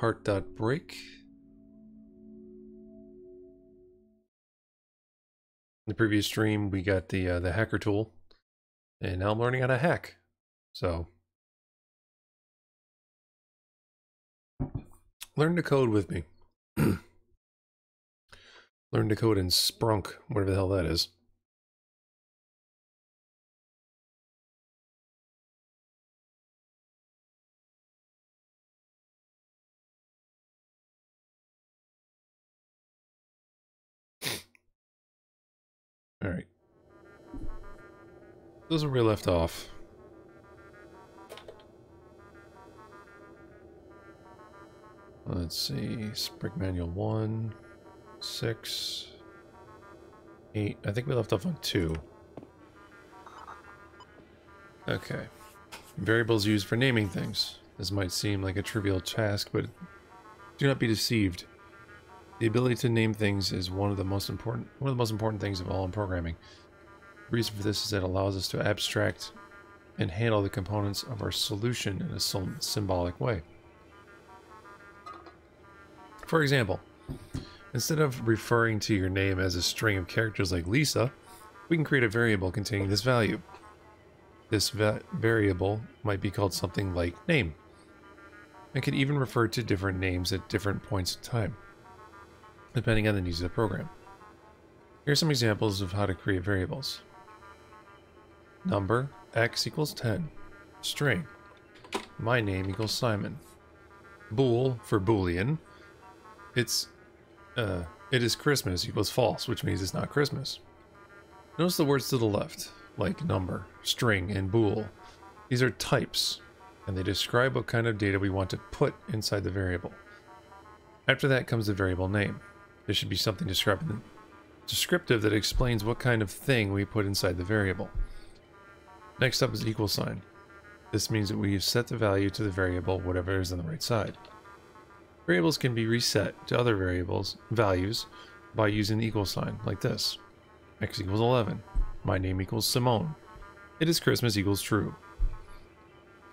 Heart.Break. In the previous stream, we got the hacker tool, and now I'm learning how to hack. So, learn to code with me. Learn to code in Sprunk, whatever the hell that is. Alright. This is where we left off. Let's see. Sprig Manual 1, 6, 8. I think we left off on 2. Okay. Variables used for naming things. This might seem like a trivial task, but do not be deceived. The ability to name things is one of the most important things of all in programming. The reason for this is that it allows us to abstract and handle the components of our solution in a symbolic way. For example, instead of referring to your name as a string of characters like Lisa, we can create a variable containing this value. This variable might be called something like name, and can even refer to different names at different points in time, depending on the needs of the program. Here are some examples of how to create variables. Number, x equals 10. String, my name equals Simon. Bool, for Boolean, it is Christmas equals false, which means it's not Christmas. Notice the words to the left, like number, string, and bool. These are types, and they describe what kind of data we want to put inside the variable. After that comes the variable name. There should be something descriptive that explains what kind of thing we put inside the variable. Next up is equal sign. This means that we have set the value to the variable, whatever is on the right side. Variables can be reset to other values by using the equal sign, like this. X equals 11. My name equals Simone. It is Christmas equals true.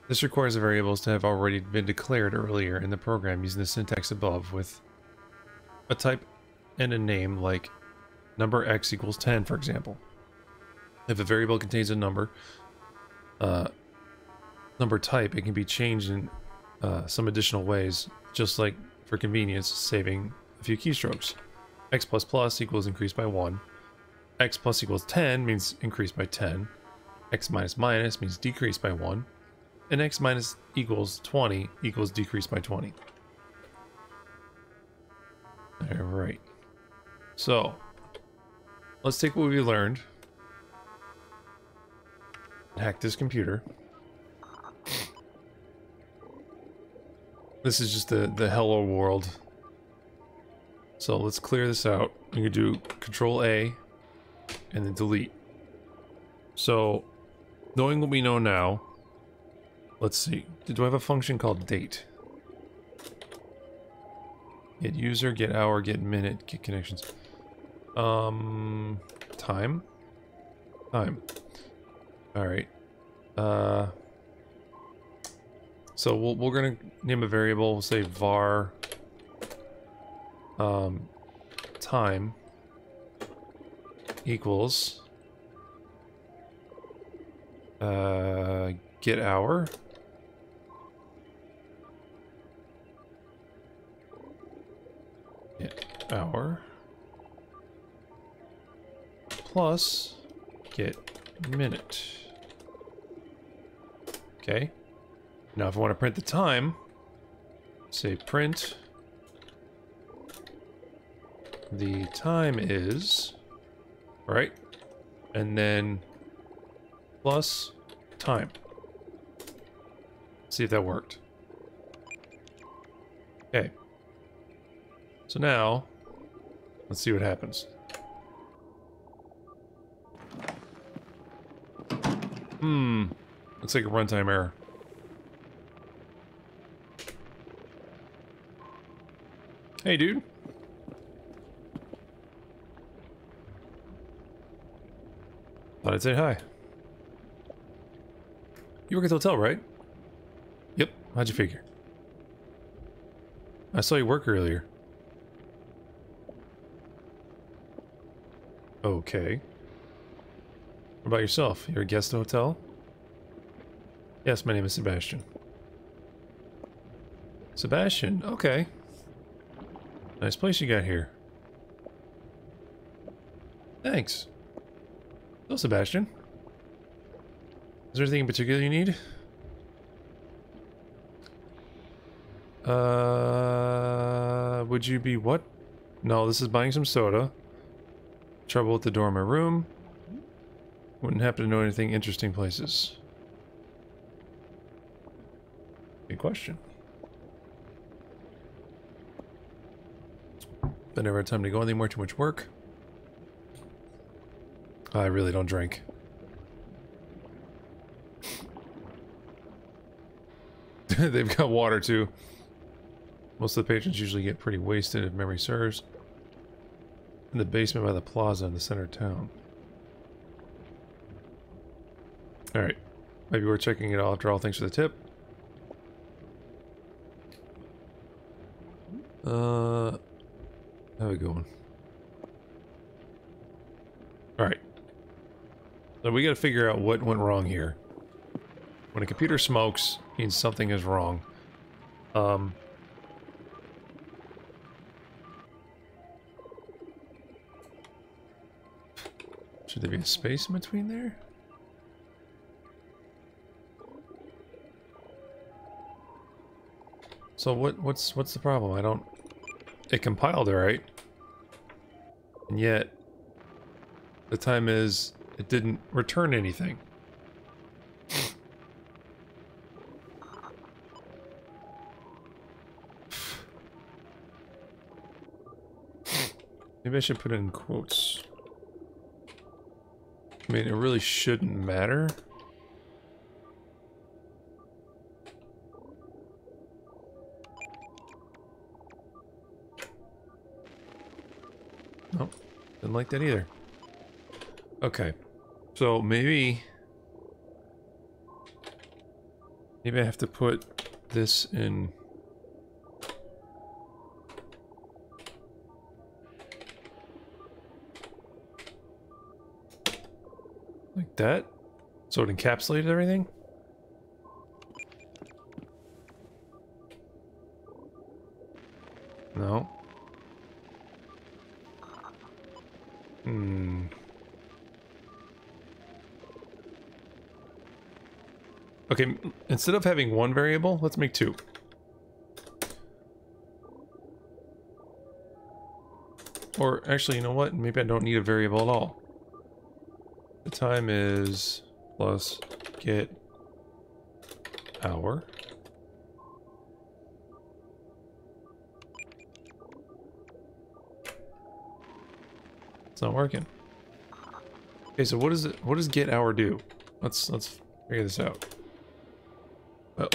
This requires the variables to have already been declared earlier in the program using the syntax above, with a type and a name like number x equals 10, for example. If a variable contains a number type, it can be changed in some additional ways, just like for convenience, saving a few keystrokes. X++ equals increased by 1. X plus equals 10 means increased by 10. X minus minus means decreased by 1. And X minus equals 20 equals decreased by 20. Alright. So, let's take what we learned and hack this computer. This is just the hello world. So let's clear this out. You can do Control A and then delete. So, knowing what we know now, let's see. Do I have a function called date? Get user, get hour, get minute, get connections. Time? Time. Alright. So we're gonna name a variable, we'll say var time equals get hour plus get minute. Okay. Now if I want to print the time, say print the time is, right? And then plus time. See if that worked. Okay. So now, let's see what happens. Looks like a runtime error. Hey, dude. Thought I'd say hi. You work at the hotel, right? Yep. How'd you figure? I saw you work earlier. Okay. What about yourself? You're a guest at the hotel? Yes, my name is Sebastian. Sebastian, okay. Nice place you got here. Thanks. Hello, Sebastian. Is there anything in particular you need? Would you be what? No, this is buying some soda. Trouble with the door in my room. Wouldn't happen to know anything interesting places. Good question. But never had time to go anymore, too much work. I really don't drink. They've got water too. Most of the patrons usually get pretty wasted if memory serves. In the basement by the plaza in the center of town. Alright. Maybe we're checking it out after all. Thanks for the tip. How we going? Alright. So we gotta figure out what went wrong here. When a computer smokes, means something is wrong. Should there be a space in between there? So what's the problem? I don't... It compiled alright. And yet... The time is... It didn't return anything. Maybe I should put it in quotes. I mean, it really shouldn't matter. Nope, didn't like that either. Okay, so maybe I have to put this in. Like that? So it encapsulated everything? No. Okay, instead of having one variable, let's make two. Or actually, you know what? Maybe I don't need a variable at all. The time is plus get hour. It's not working. Okay, so what does get hour do? Let's figure this out.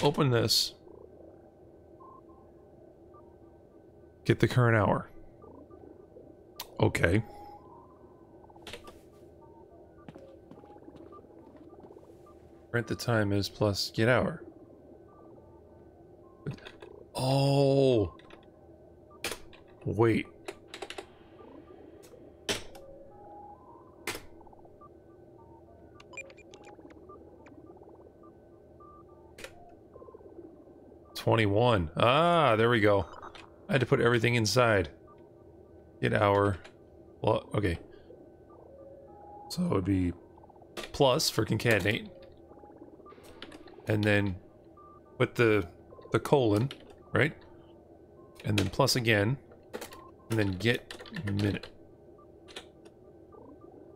Open this. Get the current hour. Okay. Print the time is plus get hour. Oh. Wait. $21. Ah, there we go. I had to put everything inside. Get hour. Well, okay. So it would be plus for concatenate. And then put the colon, right? And then plus again. And then get minute.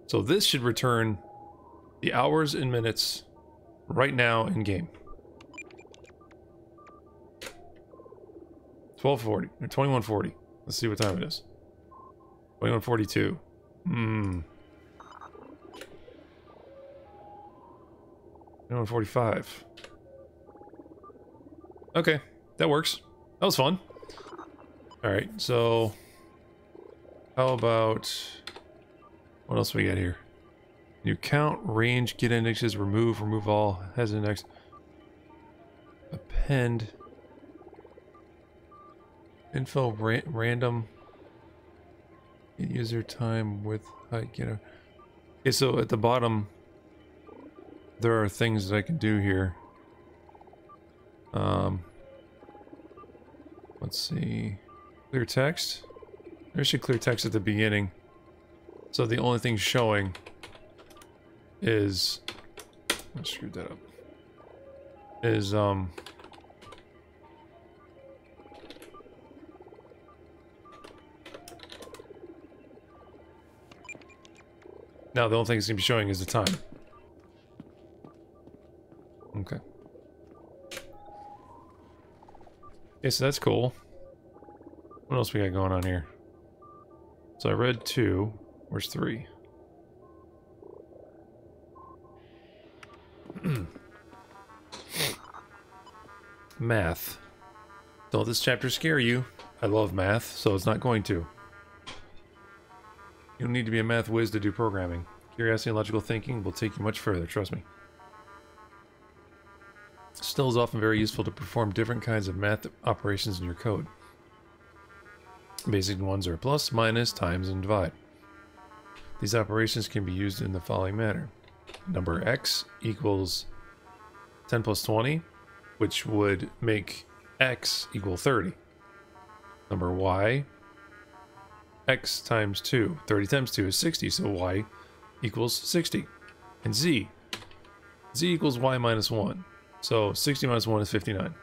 So this should return the hours and minutes right now in game. 12:40 or 21:40. Let's see what time it is. 21:42. 21:45. Okay, that works. That was fun. Alright, so how about what else we got here? You count, range, get indexes, remove all, has index, append. Info random user time with height, you know. Okay, so at the bottom there are things that I can do here. Let's see. Clear text. There should clear text at the beginning. So the only thing showing is I screwed that up. Is now the only thing it's gonna be showing is the time. Okay. Okay, so that's cool. What else we got going on here? So I read 2. Where's 3? Math. Don't let this chapter scare you. I love math, so it's not going to. You don't need to be a math whiz to do programming. Curiosity and logical thinking will take you much further, trust me. Still is often very useful to perform different kinds of math operations in your code. Basic ones are plus, minus, times, and divide. These operations can be used in the following manner. Number x equals 10 plus 20, which would make x equal 30. Number y, x times 2. 30 times 2 is 60, so y equals 60. And z equals y minus 1. So 60 minus 1 is 59.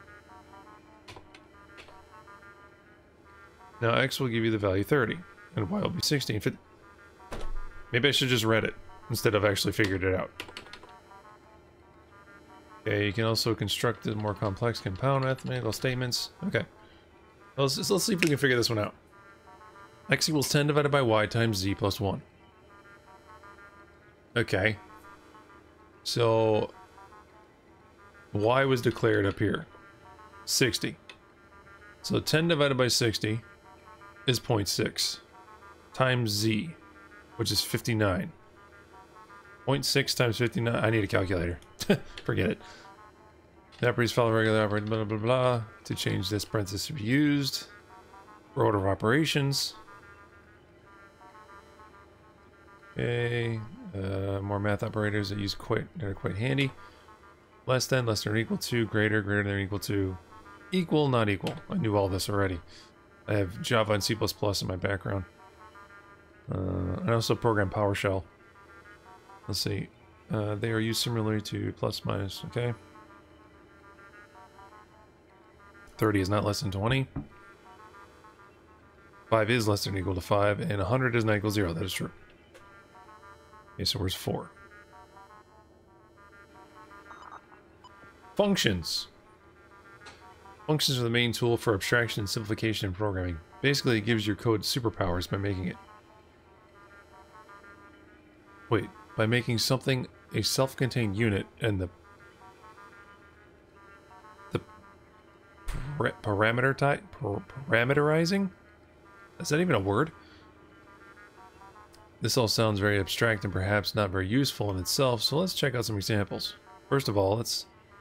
Now x will give you the value 30, and y will be 60. Maybe I should just read it, instead of actually figured it out. Okay, you can also construct the more complex compound mathematical statements. Okay. Let's see if we can figure this one out. X equals 10 divided by y times z plus 1. Okay. So y was declared up here. 60. So 10 divided by 60 is 0.6 times z, which is 59. 0.6 times 59. I need a calculator. Forget it. The operators follow regular operating, blah, blah, blah. To change this, parenthesis to be used. For order of operations. Okay. More math operators that are quite handy. Less than or equal to, greater than or equal to, equal, not equal. I knew all this already. I have Java and C++ in my background. I also program PowerShell. Let's see. They are used similarly to plus minus, okay? 30 is not less than 20. 5 is less than or equal to 5, and 100 is not equal to 0. That is true. Okay, so where's 4? Functions. Functions are the main tool for abstraction, simplification, and programming. Basically, it gives your code superpowers by making it. Wait, by making something a self-contained unit and the parameterizing? Is that even a word? This all sounds very abstract and perhaps not very useful in itself, so let's check out some examples. First of all,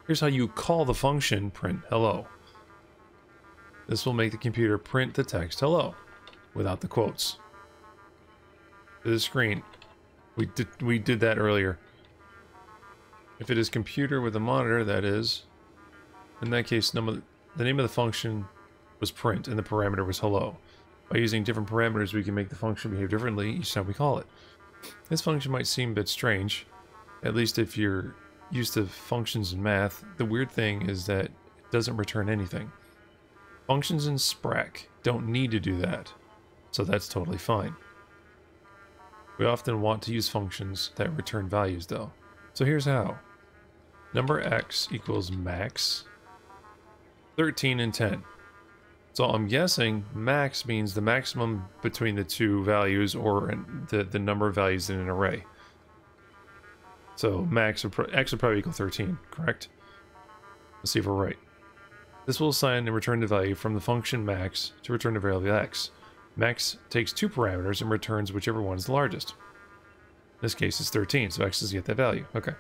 here's how you call the function print hello. This will make the computer print the text hello without the quotes to the screen. We did that earlier. If it is computer with a monitor, that is, in that case, the name of the function was print and the parameter was hello. By using different parameters, we can make the function behave differently each time we call it. This function might seem a bit strange, at least if you're used to functions in math. The weird thing is that it doesn't return anything. Functions in Sprack don't need to do that, so that's totally fine. We often want to use functions that return values though. So here's how. Number x equals max 13 and 10. So I'm guessing max means the maximum between the two values, or the number of values in an array. So x would probably equal 13, correct? Let's see if we're right. This will assign and return the value from the function max to return the variable x. Max takes two parameters and returns whichever one is the largest. In this case, it's 13, so x does get that value. Okay.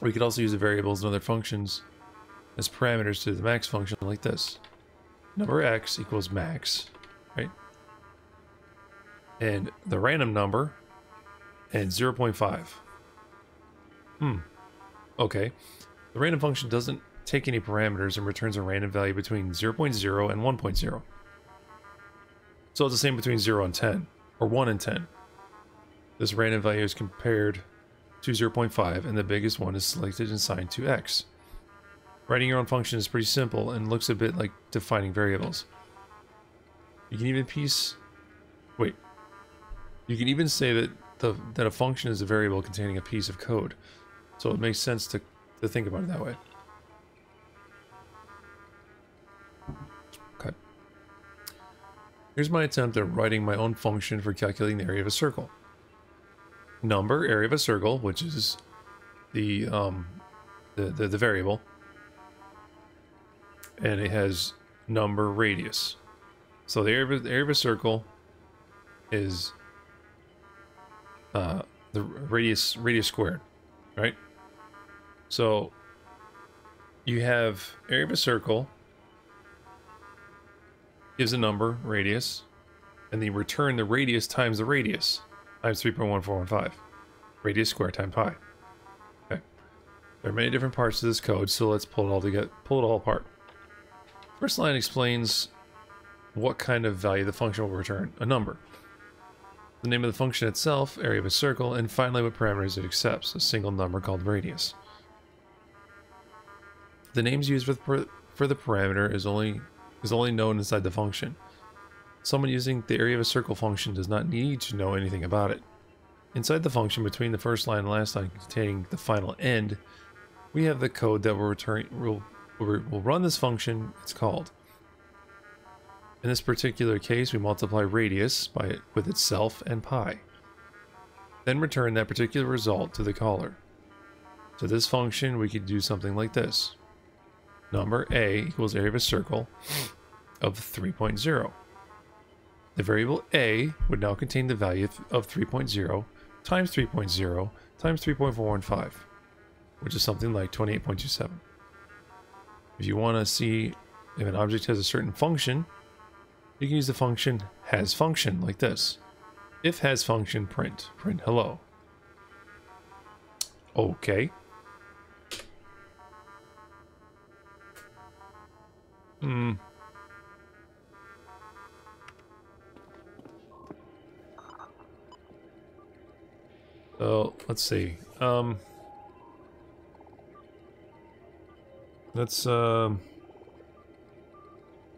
We could also use the variables and other functions as parameters to the max function like this. number x equals max, right? And the random number and 0.5. Okay. The random function doesn't take any parameters and returns a random value between 0.0 and 1.0. So it's the same between 0 and 10, or 1 and 10. This random value is compared to 0.5, and the biggest one is selected and assigned to x. Writing your own function is pretty simple and looks a bit like defining variables. You can even You can even say that a function is a variable containing a piece of code. So it makes sense to think about it that way. Okay. Here's my attempt at writing my own function for calculating the area of a circle. Number, area of a circle, which is the variable. And it has number, radius. So the area of a circle is the radius squared, right? So you have area of a circle gives a number, radius, and then you return the radius times the radius times 3.1415. Radius squared times pi. Okay. There are many different parts to this code, so let's pull it all apart. First line explains what kind of value the function will return, a number. The name of the function itself, area of a circle, and finally what parameters it accepts, a single number called radius. The names used for the parameter is only known inside the function. Someone using the area of a circle function does not need to know anything about it. Inside the function, between the first line and last line containing the final end, we have the code that will run this function, it's called. In this particular case, we multiply radius with itself and pi. Then return that particular result to the caller. To this function, we could do something like this. Number a equals area of a circle of 3.0. The variable a would now contain the value of 3.0 times 3.0 times 3.415, which is something like 28.27. If you want to see if an object has a certain function, you can use the function hasFunction like this. If hasFunction, print hello. Okay. So let's see.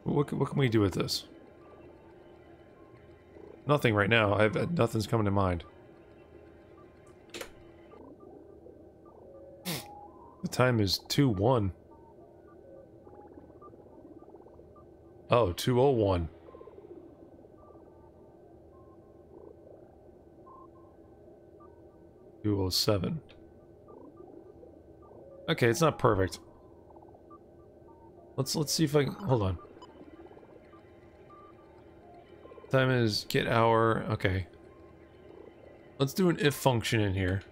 What can we do with this? Nothing right now. Nothing's coming to mind. The time is 2:01. Oh, 2:01. $2:07. Okay, it's not perfect. Let's see if I can hold on. Time is get hour. Okay. Let's do an if function in here.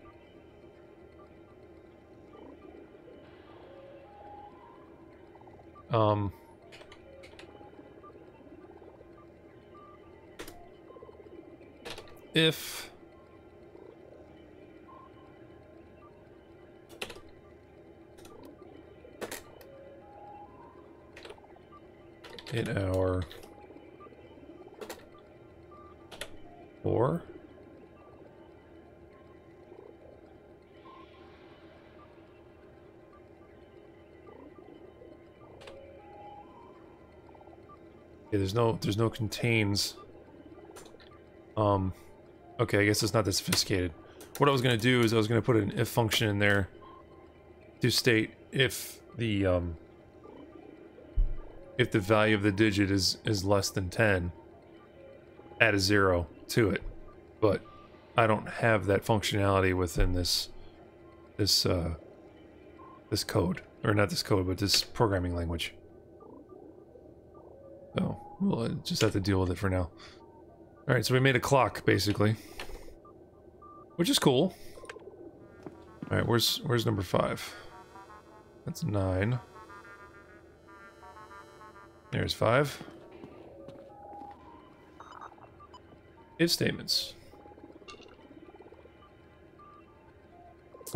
If in hour 4 okay, there's no contains. Okay, I guess it's not that sophisticated. What I was gonna do is I was gonna put an if function in there to state if the value of the digit is less than 10, add a 0 to it. But I don't have that functionality within this code, or not this code, but this programming language. So we'll just have to deal with it for now. All right, so we made a clock basically, which is cool. All right, where's number 5? That's 9. There's 5. If statements.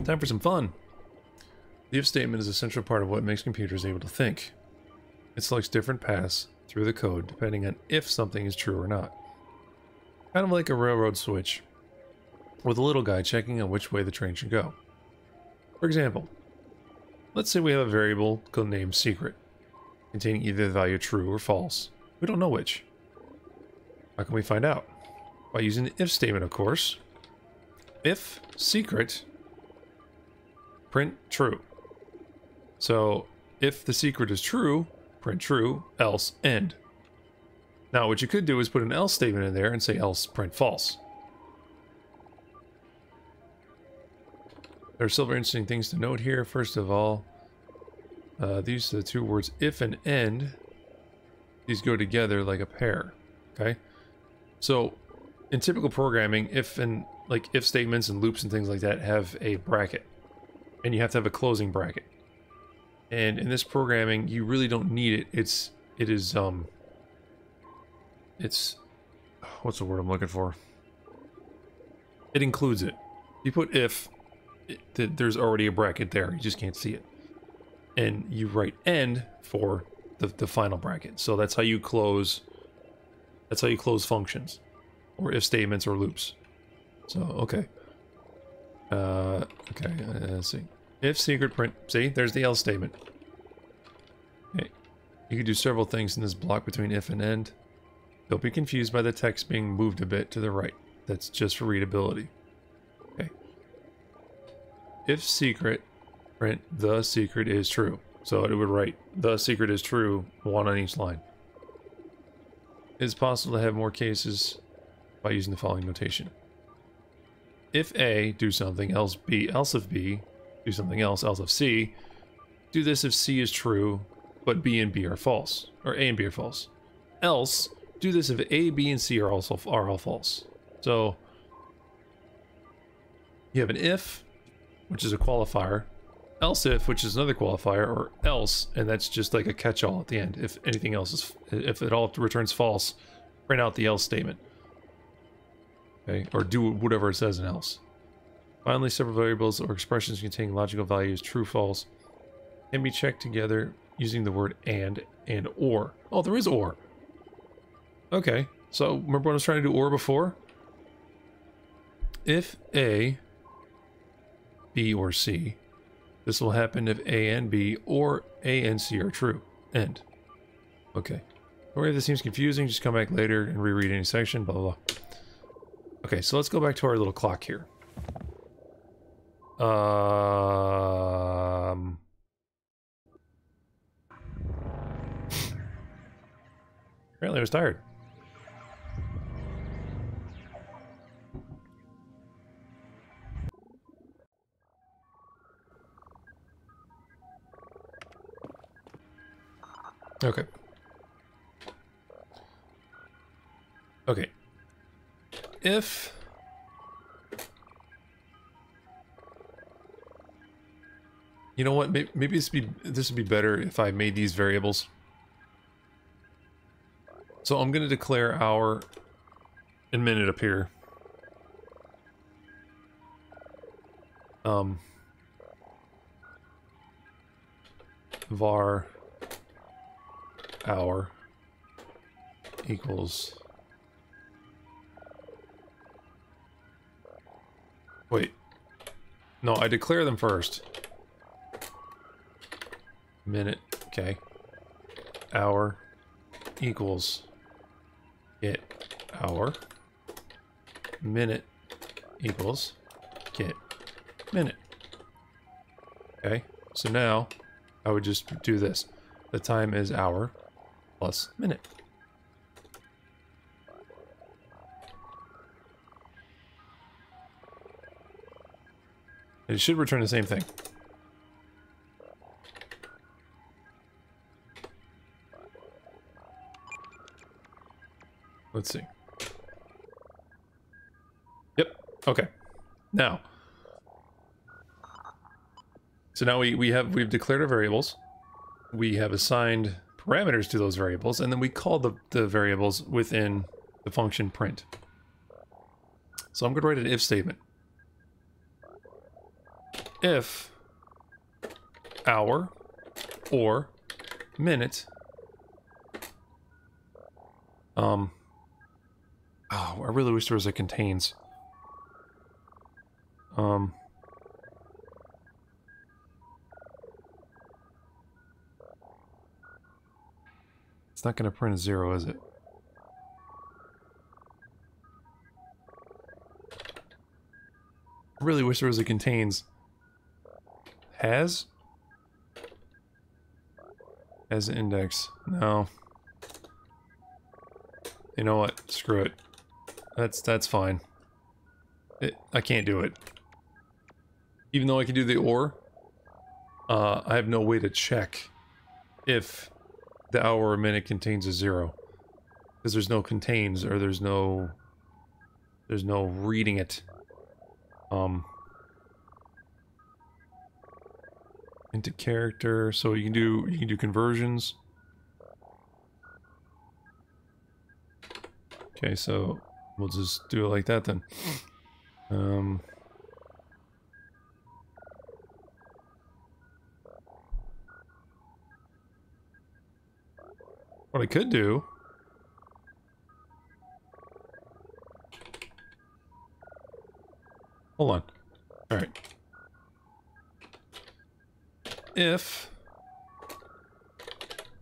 Time for some fun. The if statement is a central part of what makes computers able to think. It selects different paths through the code depending on if something is true or not. Kind of like a railroad switch, with a little guy checking on which way the train should go. For example, let's say we have a variable named secret, containing either the value true or false. We don't know which. How can we find out? By using the if statement, of course. If secret, print true. So, if the secret is true, print true, else end. Now, what you could do is put an else statement in there and say else print false. There are several interesting things to note here. First of all, these are the two words if and end. These go together like a pair. Okay? So, in typical programming, if statements and loops and things like that have a bracket. And you have to have a closing bracket. And in this programming, you really don't need it. It's what's the word I'm looking for? It includes it. You put if, there's already a bracket there. You just can't see it. And you write end for the final bracket. So that's how you close. That's how you close functions, or if statements or loops. So okay. Let's see. If secret print, see, there's the else statement. Okay. You can do several things in this block between if and end. Don't be confused by the text being moved a bit to the right. That's just for readability. Okay. If secret, print the secret is true. So it would write the secret is true, 1 on each line. It is possible to have more cases by using the following notation. If A, do something, else B, else if B, do something else if C. Do this if C is true, but B and B are false, or A and B are false. Else, do this if A, B, and C are all false. So you have an if, which is a qualifier, else if, which is another qualifier, or else, and that's just like a catch-all at the end. If anything else is, if it all returns false, print out the else statement. Okay, or do whatever it says in else. Finally, several variables or expressions containing logical values, true, false, can be checked together using the word and or. Oh, there is or. Okay, so remember when I was trying to do or before? If A, B, or C, this will happen if A and B or A and C are true. End. Okay. Or if this seems confusing, just come back later and reread any section, blah, blah, blah. Okay, so let's go back to our little clock here. Apparently I was tired. Okay. Okay. If you know what, maybe this would be better if I made these variables. So I'm going to declare hour and minute up here. Var hour equals. Wait. No, I declare them first. Minute, okay. Hour equals get hour. Minute equals get minute. Okay, so now I would just do this. The time is hour plus minute. It should return the same thing. Let's see. Yep. Okay. Now. So now we've declared our variables. We have assigned parameters to those variables, and then we call the variables within the function print. So I'm going to write an if statement. If hour or minute, oh, I really wish there was a contains. It's not going to print a 0, is it? I really wish there was a contains. Has an index. No. You know what? Screw it. That's fine. I can't do it. Even though I can do the or, I have no way to check if the hour or minute contains a 0. Because there's no contains, or there's no reading it. Into character, so you can do conversions. Okay, so we'll just do it like that then. What I could do... Hold on. Alright. If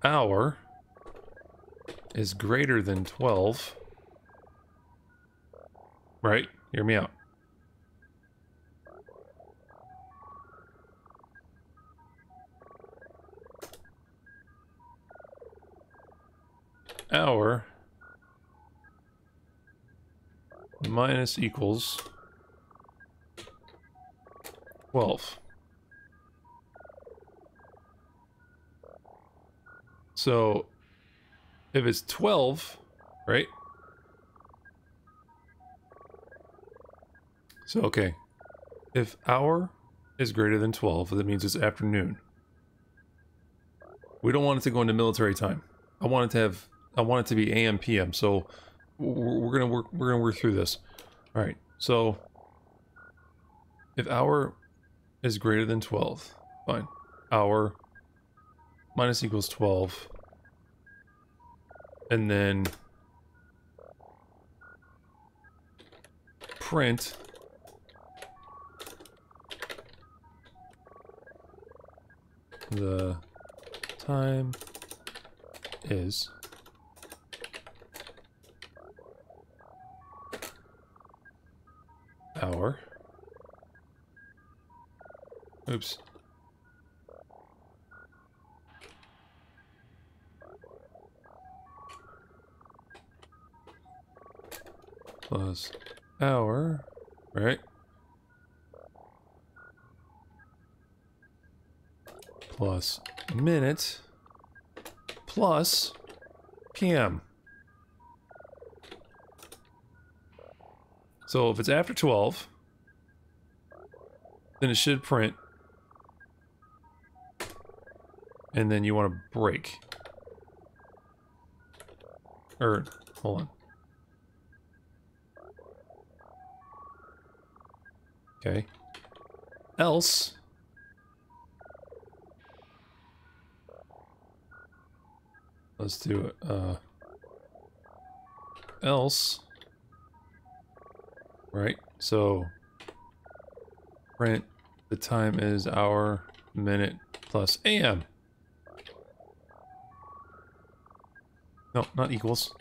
hour is greater than 12... Right? Hear me out. Hour minus equals 12. So if it's 12, right? So okay, if hour is greater than 12, that means it's afternoon. We don't want it to go into military time. I want it to be AM PM. So we're gonna work through this. All right. So if hour is greater than 12, fine. Hour minus equals 12, and then print the time is hour. Oops. Plus hour, right? Plus minute plus PM. So if it's after 12, then it should print. And then you want to break. Or, hold on. Okay. Else. Let's do it. Else. Right. So print the time is hour, minute plus AM. No, not equals.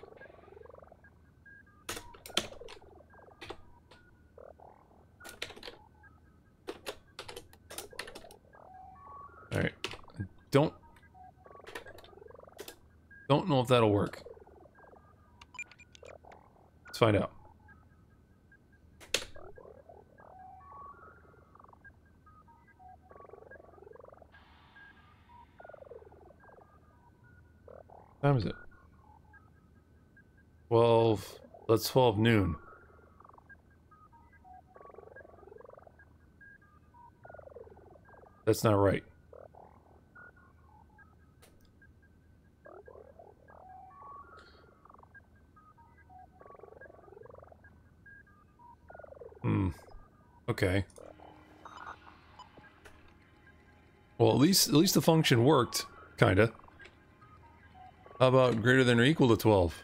Alright. Don't know if that'll work. Let's find out. What time is it? 12. That's 12 noon. That's not right. Okay. Well, at least the function worked, kinda. How about greater than or equal to 12?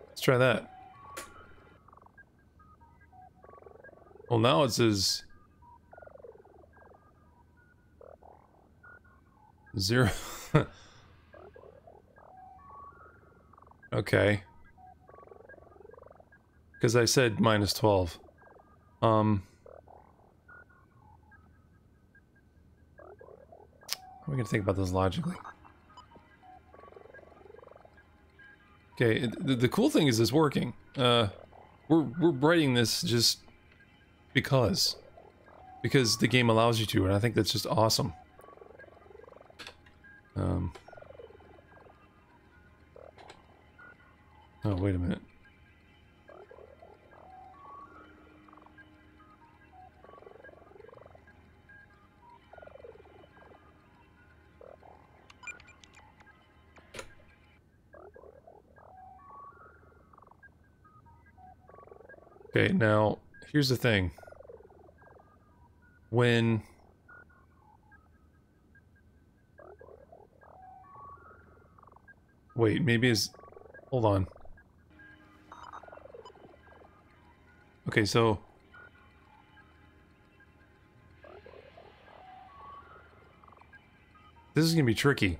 Let's try that. Well, now it says 0. Okay. Because I said minus 12. How are we gonna think about this logically? Okay, the cool thing is it's working. We're writing this just because the game allows you to, and I think that's just awesome. Oh, wait a minute. Okay, now, here's the thing. When... Wait, maybe it's... Hold on. Okay, so... This is gonna be tricky.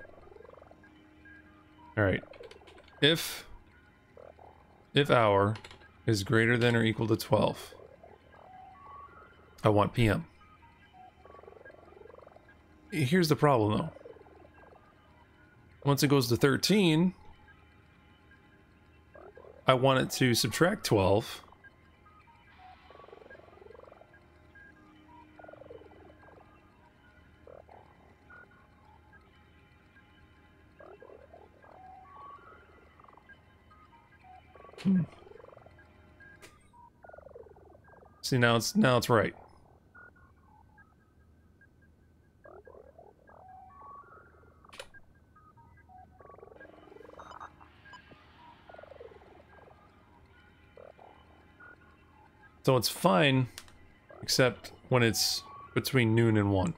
Alright. If hour is greater than or equal to 12, I want PM. Here's the problem, though. Once it goes to 13, I want it to subtract 12. See, now it's right. So it's fine, except when it's between noon and 1.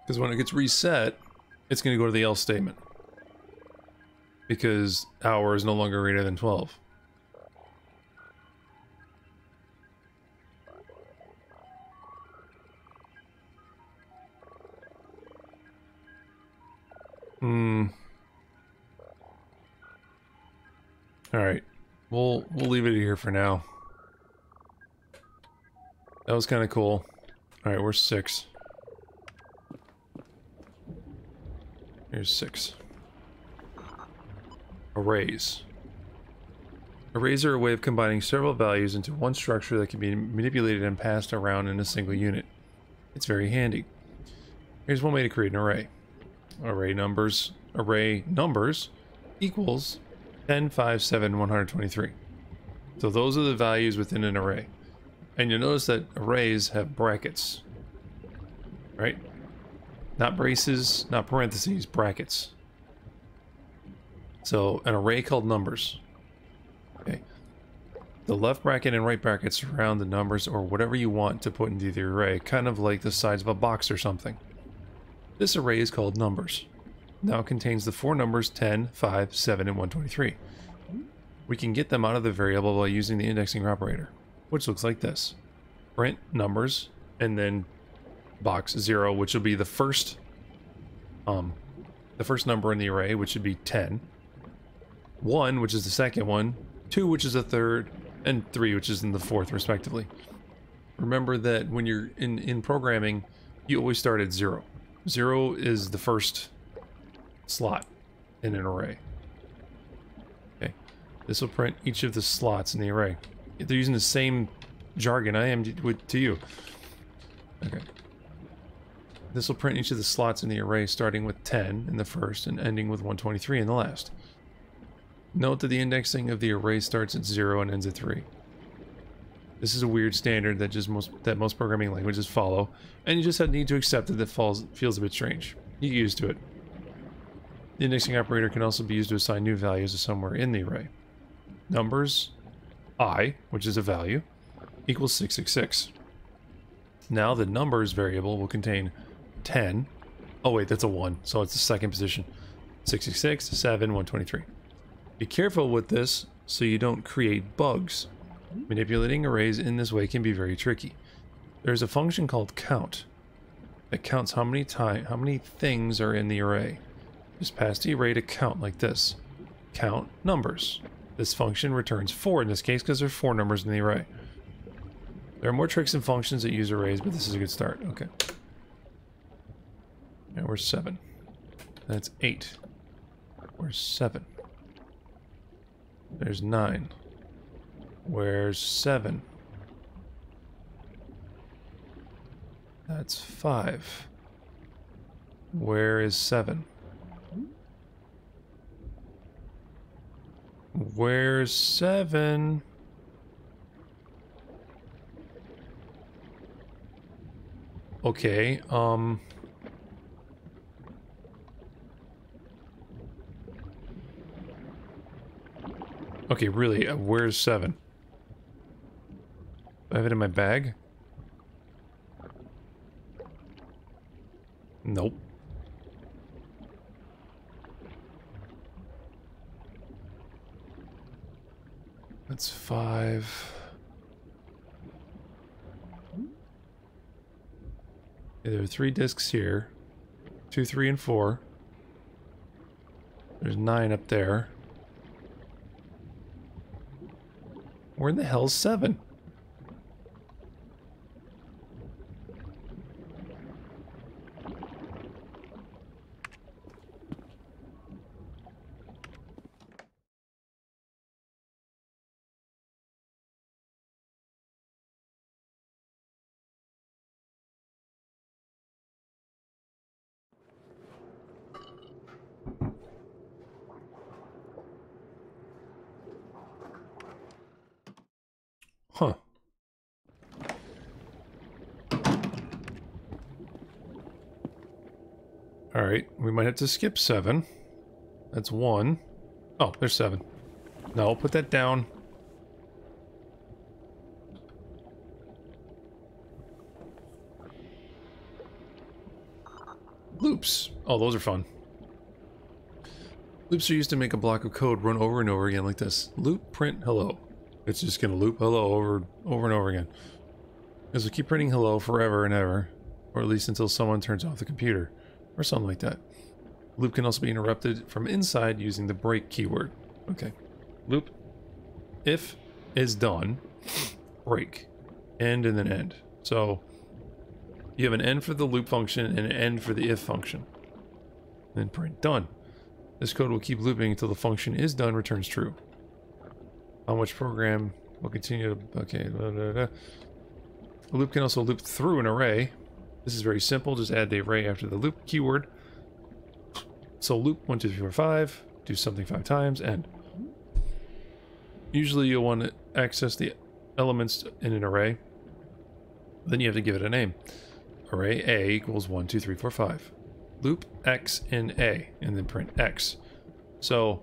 Because when it gets reset, it's going to go to the else statement. Because hour is no longer greater than 12. Alright. We'll leave it here for now. That was kind of cool. Alright, we're 6. Here's 6. Arrays. Arrays are a way of combining several values into one structure that can be manipulated and passed around in a single unit. It's very handy. Here's one way to create an array. Array numbers equals 10, 5, 7, 123. So those are the values within an array. And you'll notice that arrays have brackets. Right? Not braces, not parentheses, brackets. So an array called numbers. Okay. The left bracket and right bracket surround the numbers or whatever you want to put into the array, kind of like the sides of a box or something. This array is called numbers. Now it contains the 4 numbers 10, 5, 7, and 123. We can get them out of the variable by using the indexing operator, which looks like this. Print numbers, and then box 0, which will be the first number in the array, which should be 10. 1, which is the second one. 2, which is the third. And 3, which is in the fourth, respectively. Remember that when you're in programming, you always start at 0. 0 is the first slot in an array. Okay, this will print each of the slots in the array. They're using the same jargon I am to you. Okay. This will print each of the slots in the array starting with 10 in the first and ending with 123 in the last. Note that the indexing of the array starts at 0 and ends at 3. This is a weird standard that most programming languages follow, and you just need to accept it. That feels a bit strange. You get used to it. The indexing operator can also be used to assign new values to somewhere in the array. Numbers I, which is a value, equals 666. Now the numbers variable will contain 10. Oh wait, that's a 1, so it's the second position. 666, 7, 123. Be careful with this so you don't create bugs. Manipulating arrays in this way can be very tricky. There's a function called count that counts how many things are in the array. Just pass the array to count like this. Count numbers. This function returns 4 in this case because there's 4 numbers in the array. There are more tricks and functions that use arrays, but this is a good start. Okay. Now we're 7. That's 8. Where's 7? There's 9. Where's 7? That's 5. Where is 7? Where's 7? Okay, okay, really, where's 7? Do I have it in my bag? Nope. That's 5. Okay, there are 3 discs here. 2, 3, and 4. There's 9 up there. Where in the hell's 7? Huh. Alright, we might have to skip 7. That's 1. Oh, there's 7. No, put that down. Loops. Oh, those are fun. Loops are used to make a block of code run over and over again like this. Loop print hello. It's just going to loop hello over and over again. Because we keep printing hello forever and ever. Or at least until someone turns off the computer. Or something like that. Loop can also be interrupted from inside using the break keyword. Okay. Loop. If is done. Break. End and then end. So you have an end for the loop function and an end for the if function. Then print done. This code will keep looping until the function is done returns true. How much program will continue to... Okay. Blah, blah, blah. A loop can also loop through an array. This is very simple. Just add the array after the loop keyword. So loop 1, 2, 3, 4, 5. Do something 5 times. End. Usually you'll want to access the elements in an array. Then you have to give it a name. Array A equals 1, 2, 3, 4, 5. Loop X in A. And then print X. So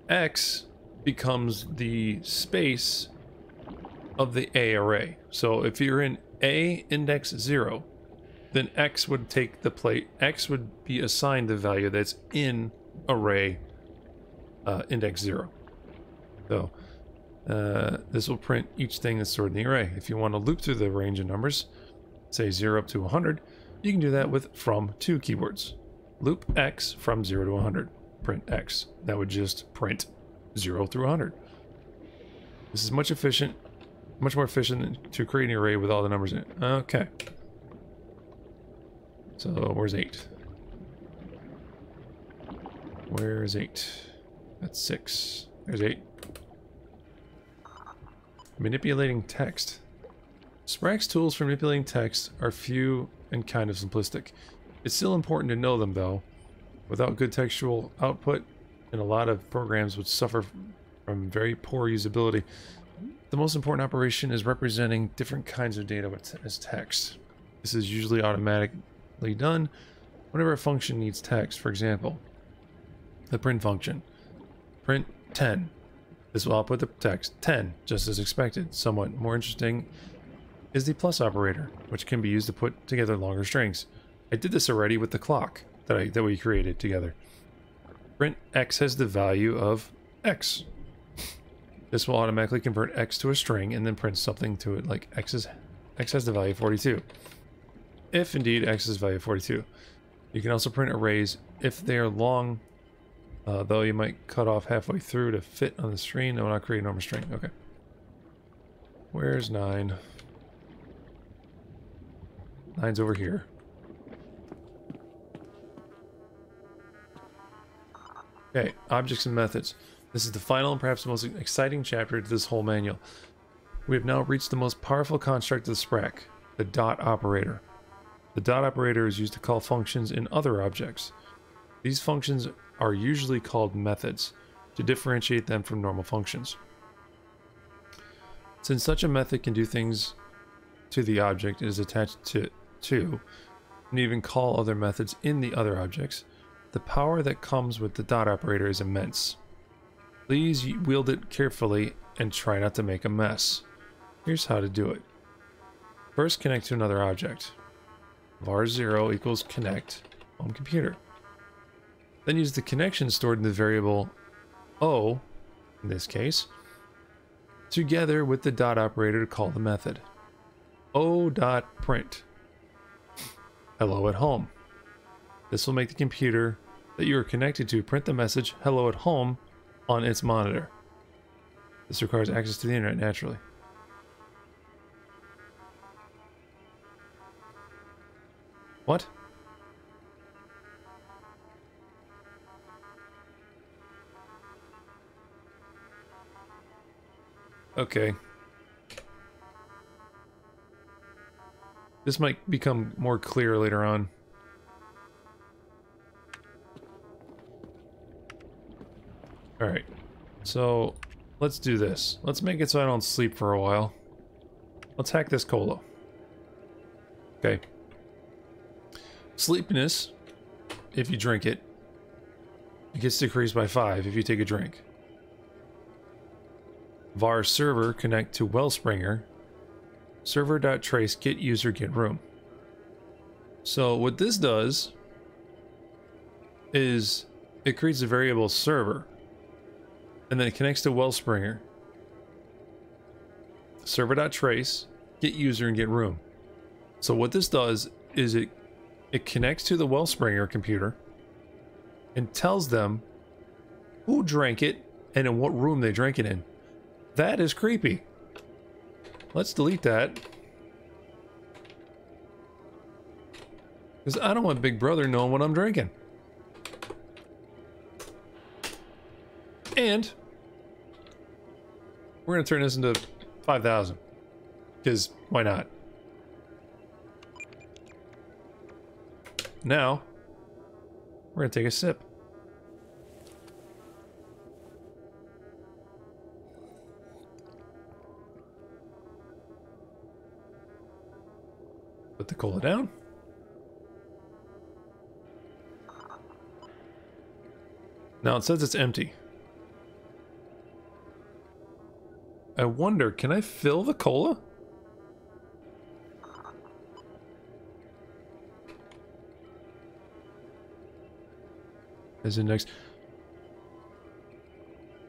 X becomes the space of the A array. So if you're in A index 0, then X would take the plate. X would be assigned the value that's in array index 0. So this will print each thing that's stored in the array. If you want to loop through the range of numbers, say 0 up to 100, you can do that with from 2 keywords. Loop X from 0 to 100. Print X. That would just print 0 through 100. This is much more efficient than to create an array with all the numbers in it. Okay. So where's 8? Where's 8? That's 6. There's 8. Manipulating text. Sprack's tools for manipulating text are few and kind of simplistic. It's still important to know them though. Without good textual output, and a lot of programs would suffer from very poor usability. The most important operation is representing different kinds of data as text. This is usually automatically done whenever a function needs text. For example, the print function. Print 10. This will output the text 10, just as expected. Somewhat more interesting is the plus operator, which can be used to put together longer strings. I did this already with the clock that we created together. Print x has the value of x. This will automatically convert x to a string and then print something to it like x has the value 42. If indeed x is value 42. You can also print arrays if they are long, though you might cut off halfway through to fit on the screen. No, not create a normal string. Okay. Where's 9? 9's over here. Okay, objects and methods. This is the final and perhaps the most exciting chapter to this whole manual. We have now reached the most powerful construct of the SPRAC, the dot operator. The dot operator is used to call functions in other objects. These functions are usually called methods, to differentiate them from normal functions. Since such a method can do things to the object it is attached to, and even call other methods in the other objects, the power that comes with the dot operator is immense. Please wield it carefully and try not to make a mess. Here's how to do it. First, connect to another object. var0 equals connect home computer. Then use the connection stored in the variable O, in this case, together with the dot operator to call the method. O.print. Hello at home. This will make the computer that you are connected to print the message hello at home on its monitor. This requires access to the internet naturally. What? Okay. This might become more clear later on. Alright, so let's do this. Let's make it so I don't sleep for a while. Let's hack this cola. Okay. Sleepiness, if you drink it, it gets decreased by 5 if you take a drink. var server connect to Wellspringer. Server.trace get user get room. So what this does is it creates a variable server. And then it connects to Wellspringer. Server.trace, get user and get room. So what this does is it connects to the Wellspringer computer and tells them who drank it and in what room they drank it in. That is creepy. Let's delete that. Because I don't want Big Brother knowing what I'm drinking. And we're going to turn this into 5,000. Because why not? Now, we're going to take a sip. Put the cola down. Now it says it's empty. I wonder, can I fill the cola? As index.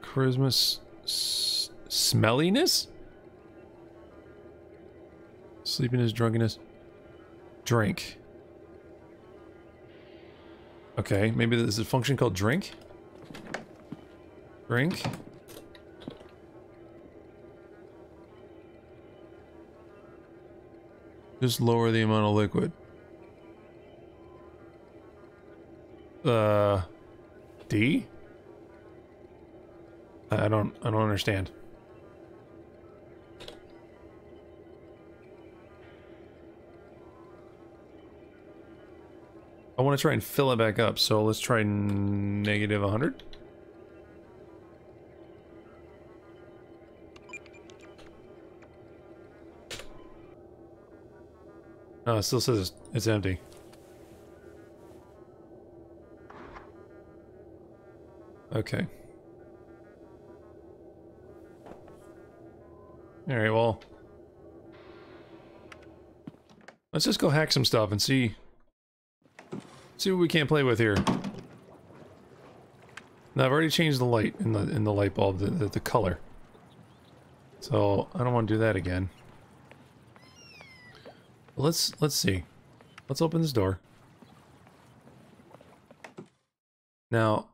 Charisma smelliness? Sleepiness, drunkenness. Drink. Okay, maybe there's a function called drink? Drink. Just lower the amount of liquid. D? I don't understand. I want to try and fill it back up, so let's try negative 100. No, it still says it's empty. Okay. Alright, well. Let's just go hack some stuff and see what we can't play with here. Now I've already changed the light in the light bulb, the color. So I don't want to do that again. Let's see. Let's open this door. Now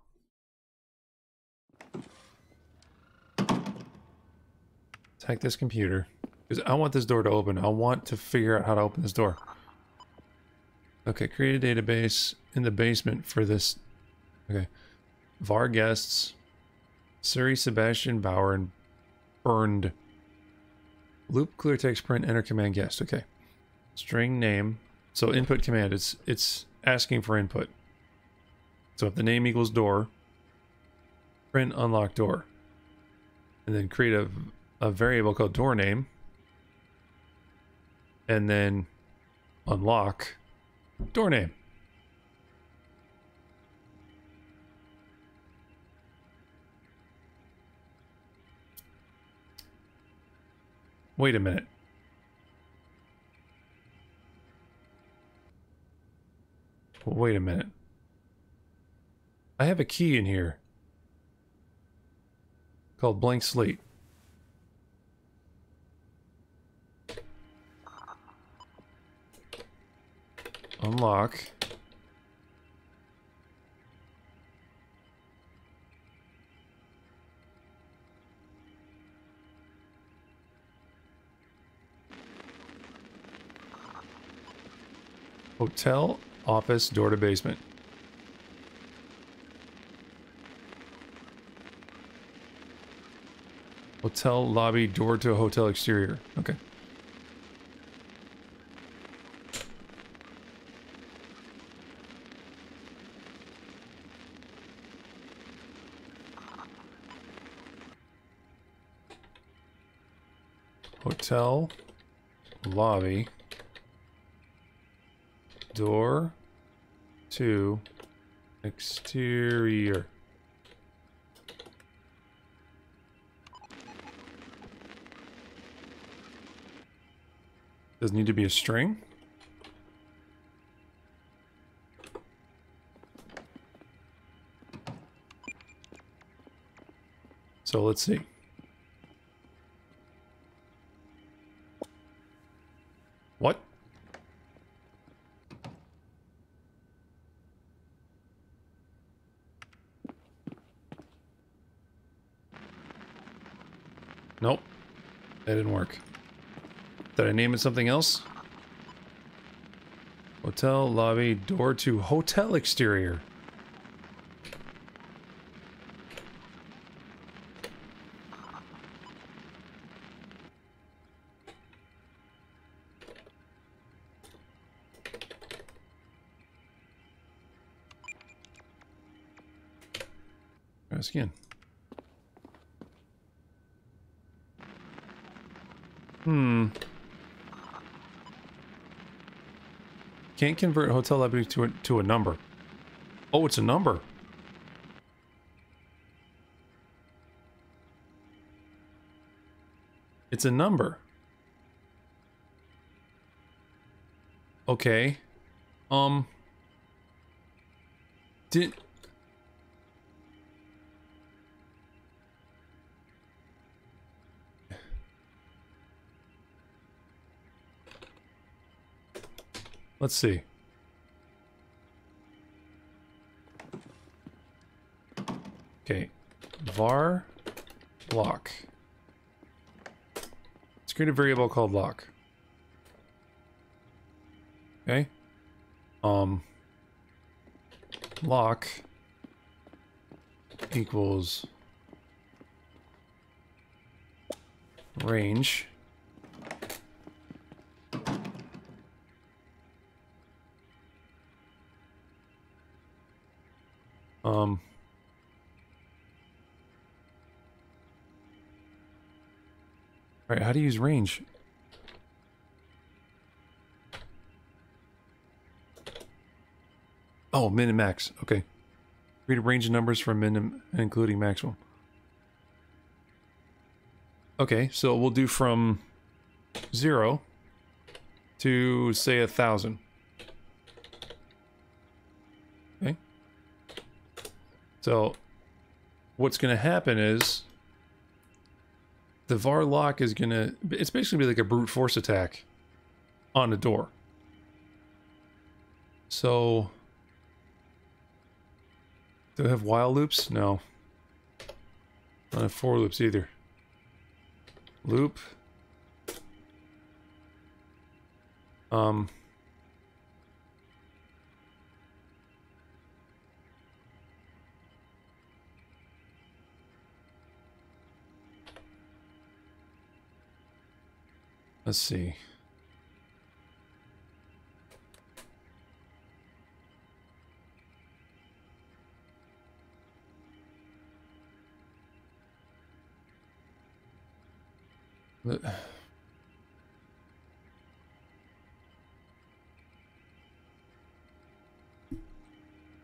attack this computer. Because I want this door to open. I want to figure out how to open this door. Okay, create a database in the basement for this. Okay. VAR guests. Suri, Sebastian, Bauer, and Burned. Loop, clear text, print, enter command guest. Okay. String name. So input command. It's asking for input. So if the name equals door, print unlock door. And then create a variable called door name. And then unlock door name. Wait a minute. Wait a minute. I have a key in here called blank slate. Unlock. Hotel, office, door to basement. Hotel lobby, door to hotel exterior. Okay. Hotel, lobby, door to exterior. Does need to be a string. So let's see. What? Nope. That didn't work. Did I name it something else? Hotel lobby, door to hotel exterior. Ask again. Can't convert hotel lobby to a number. Oh, it's a number. It's a number. Okay. Did... Let's see. Okay. Var lock. Let's create a variable called lock. Okay. Lock equals range. Alright, how do you use range? Oh, min and max. Okay. Read a range of numbers from min and including maximum. Okay, so we'll do from 0 to, say, 1,000. Okay. So, what's going to happen is the var lock is going to... It's basically be like a brute force attack on the door. So... Do I have while loops? No. I don't have for loops either. Loop. Let's see.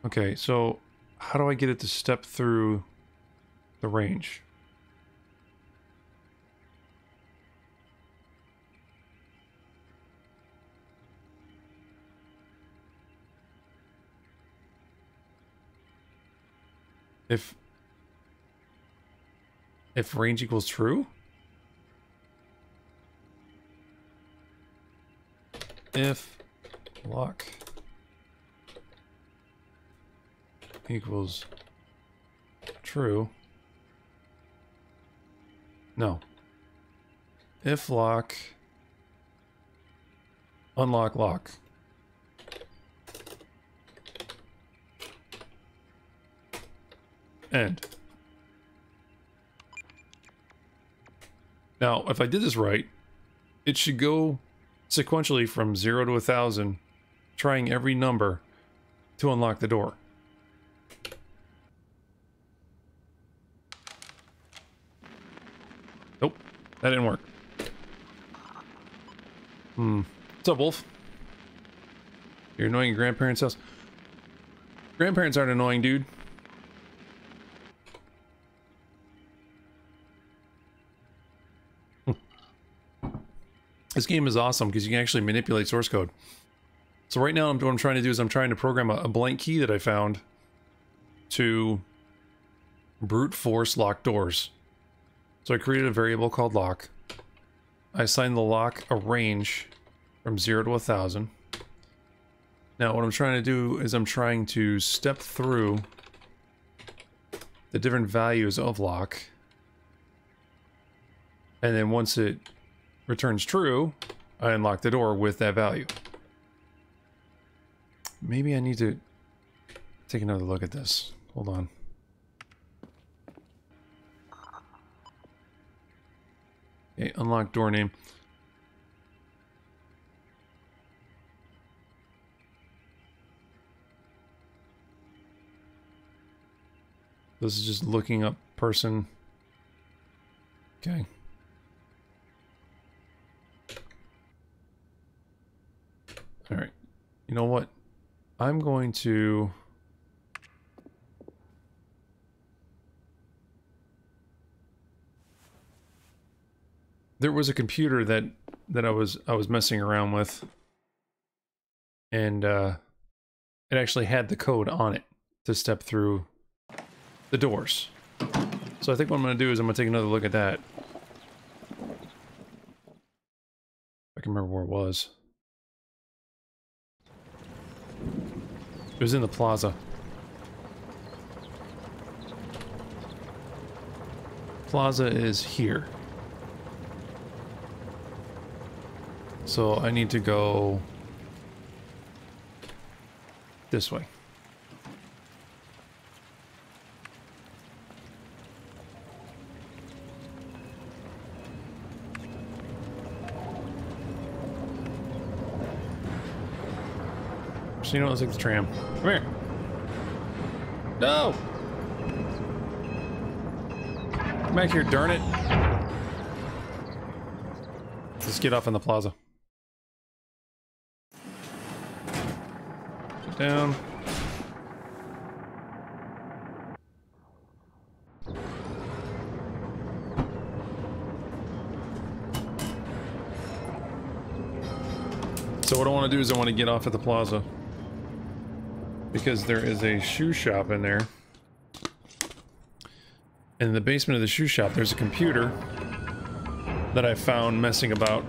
Okay, so how do I get it to step through the range? If range equals true? If lock equals true. No. If lock unlock lock. End. Now, if I did this right, it should go sequentially from 0 to 1,000, trying every number to unlock the door. Nope, that didn't work. What's up, Wolf? You're annoying your grandparents' house. Grandparents aren't annoying, dude. This game is awesome because you can actually manipulate source code. So right now what I'm trying to do is I'm trying to program a blank key that I found to brute force lock doors. So I created a variable called lock. I assigned the lock a range from 0 to 1,000. Now what I'm trying to do is I'm trying to step through the different values of lock. And then once it returns true, I unlock the door with that value. Maybe I need to take another look at this. Hold on. Okay, unlock door name. This is just looking up person. Okay. All right, you know what? I'm going to... There was a computer that I was messing around with, and it actually had the code on it to step through the doors. So I think what I'm going to do is I'm going to take another look at that. I can remember where it was. It was in the plaza. Plaza is here. So I need to go this way. So you know, it's like the tram. Come here. No! Come back here, darn it. Let's get off in the plaza. Sit down. So what I want to do is I want to get off at the plaza. Because there is a shoe shop in there. And in the basement of the shoe shop, there's a computer that I found messing about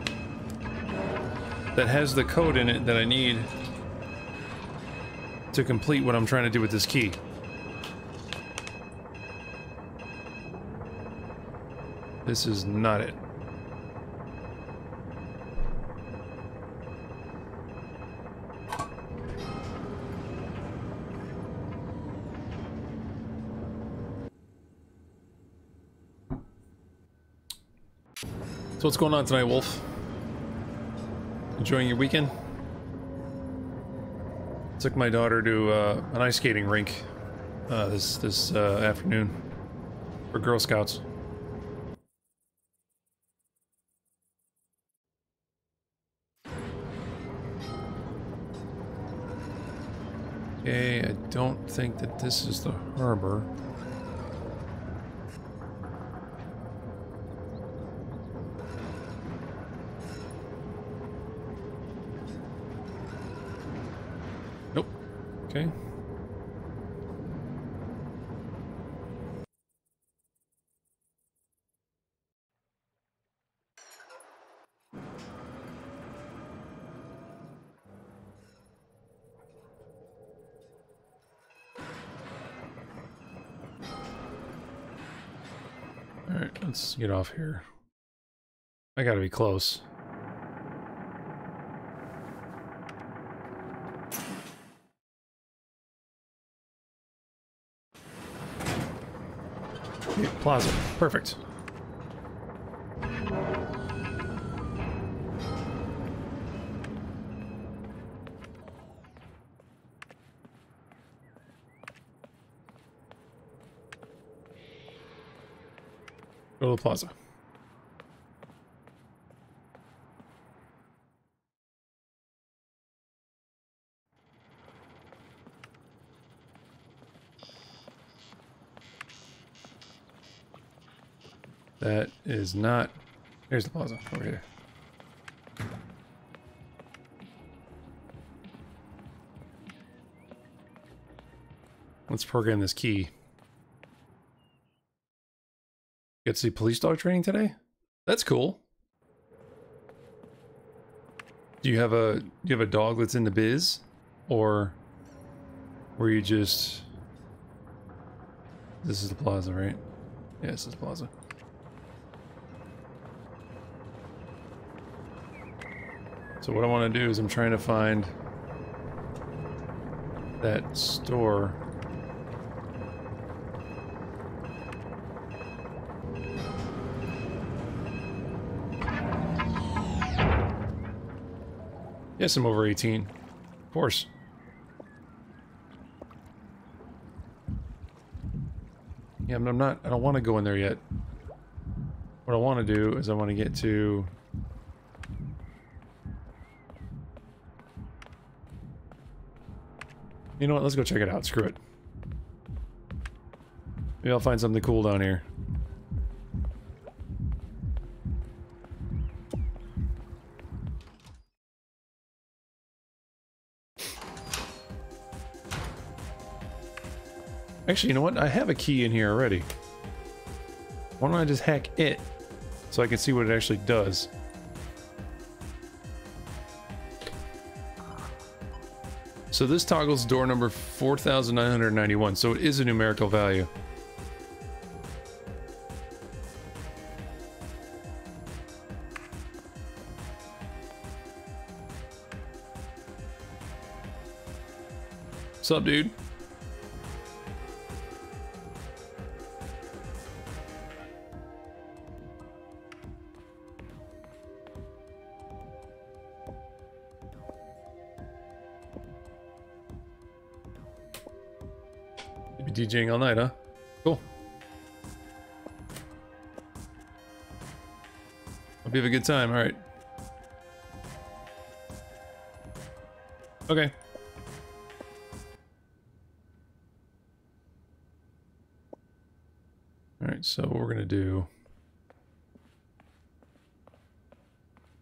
that has the code in it that I need to complete what I'm trying to do with this key. This is not it. So what's going on tonight, Wolf? Enjoying your weekend? Took my daughter to an ice skating rink this afternoon for Girl Scouts. Okay, I don't think that this is the harbor. Nope. Okay. Alright, let's get off here. I gotta be close. Okay, plaza. Perfect. Go to the plaza. That is not... Here's the plaza, over here. Let's program this key. Get to see police dog training today? That's cool. Do you have a dog that's in the biz? Or were you just... This is the plaza, right? Yeah, this is the plaza. So what I want to do is I'm trying to find that store. Yes, I'm over 18. Of course. Yeah, but I don't want to go in there yet. What I want to do is I want to get to... You know what, let's go check it out, screw it. Maybe I'll find something cool down here. Actually, you know what? I have a key in here already. Why don't I just hack it so I can see what it actually does? So this toggles door number 4991, so it is a numerical value. What's up, dude? DJing all night, huh? Cool. Hope you have a good time, alright. Okay. Alright, so what we're gonna do...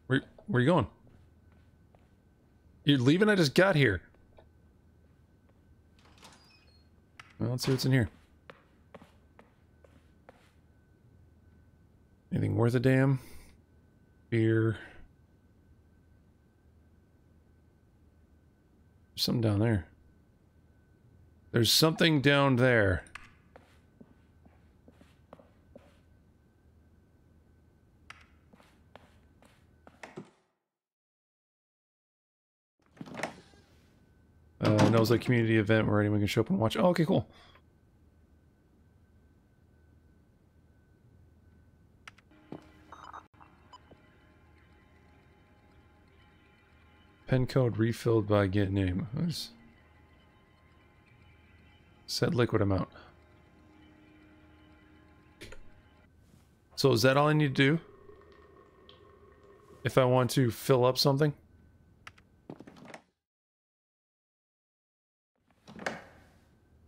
Where you going? You're leaving? I just got here. Well, let's see what's in here. Anything worth a damn? Beer. There's something down there. There's something down there. Knows like community event where anyone can show up and watch. Oh, okay, cool. Pen code refilled by get name. Where's... Set liquid amount. So is that all I need to do? If I want to fill up something?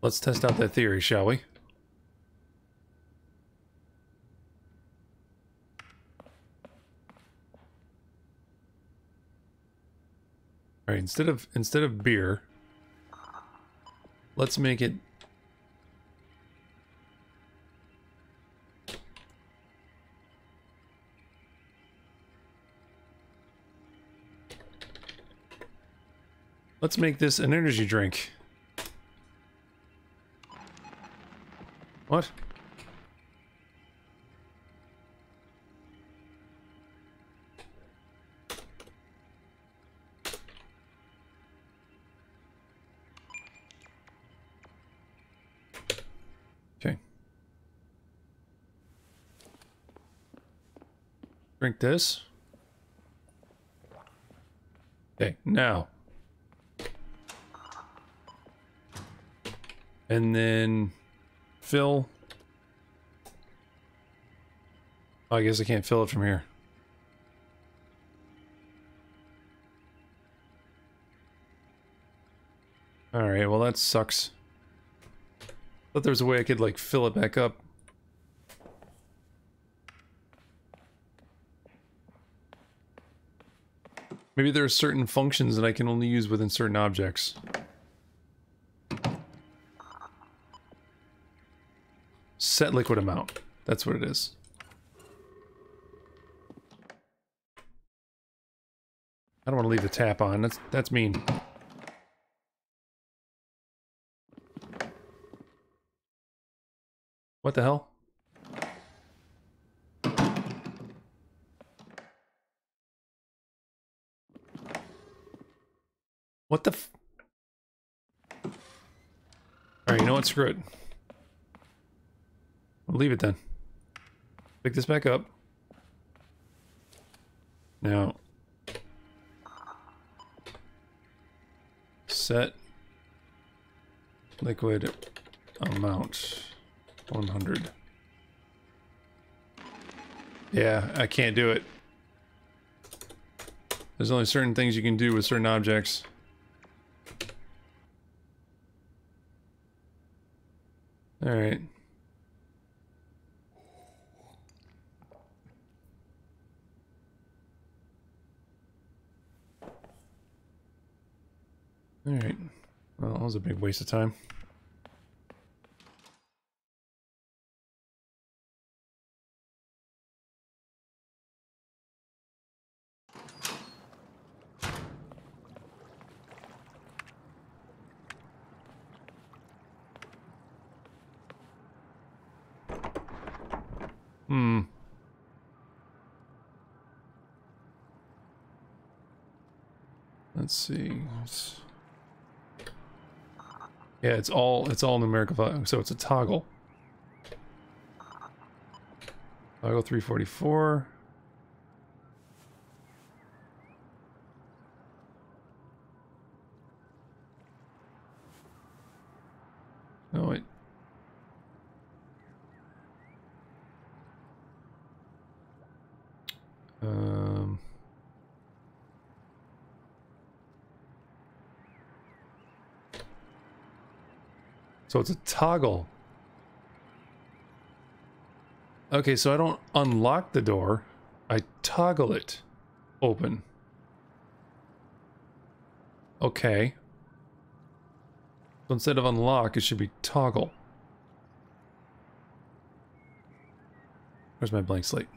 Let's test out that theory, shall we? Alright, instead of beer, let's make it let's make this an energy drink. What? Okay. Drink this. Okay, now. And then fill. Oh, I guess I can't fill it from here. Alright, well that sucks. Thought there was a way I could like fill it back up. Maybe there are certain functions that I can only use within certain objects. Set liquid amount. That's what it is. I don't want to leave the tap on. That's mean. What the hell? What the f... Alright, you know what? Screw it. I'll leave it then. Pick this back up. Now... Set... Liquid amount. 100. Yeah, I can't do it. There's only certain things you can do with certain objects. Alright. Alright. Well, that was a big waste of time. Let's see. Yeah, it's all numerical value, so it's a toggle. Toggle 344. No, wait. So it's a toggle. Okay, so I don't unlock the door. I toggle it open. Okay. So instead of unlock, it should be toggle. Where's my blank slate?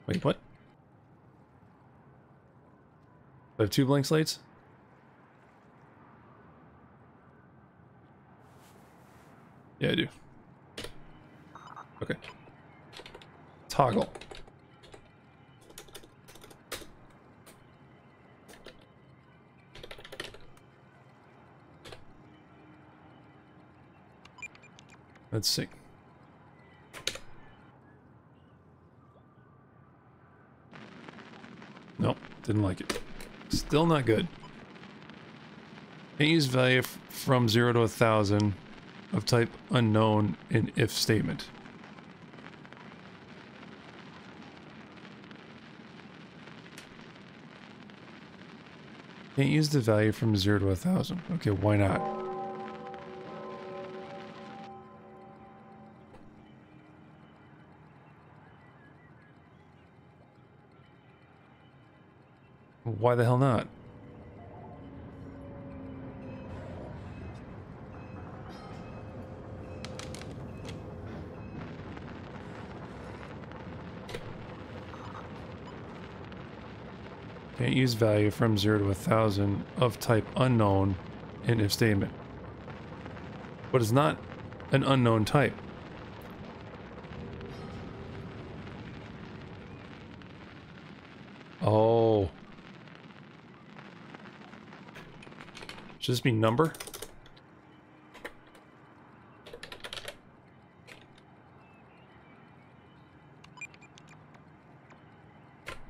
Wait, what? I have 2 blank slates? Yeah, I do. Okay. Toggle. Let's see. Nope, didn't like it. Still not good. Can't use value from 0 to 1,000 of type unknown in if statement. Can't use the value from 0 to 1,000. Okay, why not? Why the hell not? Can't use value from 0 to 1,000 of type unknown in if statement. But it's not an unknown type. Oh. Should this be number?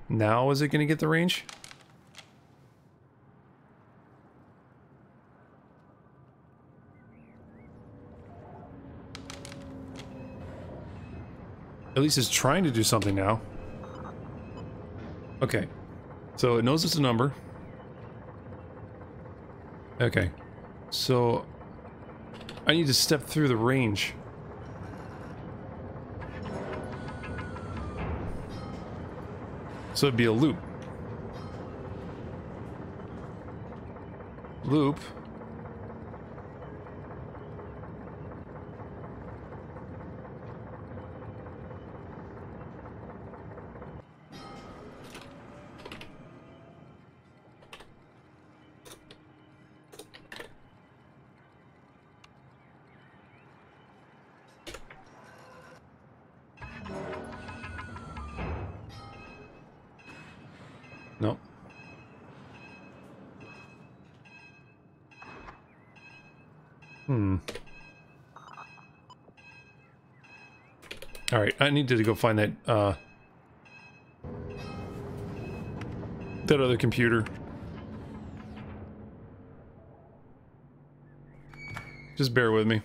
Now is it going to get the range? At least it's trying to do something now. Okay. So it knows it's a number. Okay. So I need to step through the range. So it'd be a loop. Loop. No. Alright, I need to go find that, that other computer. Just bear with me.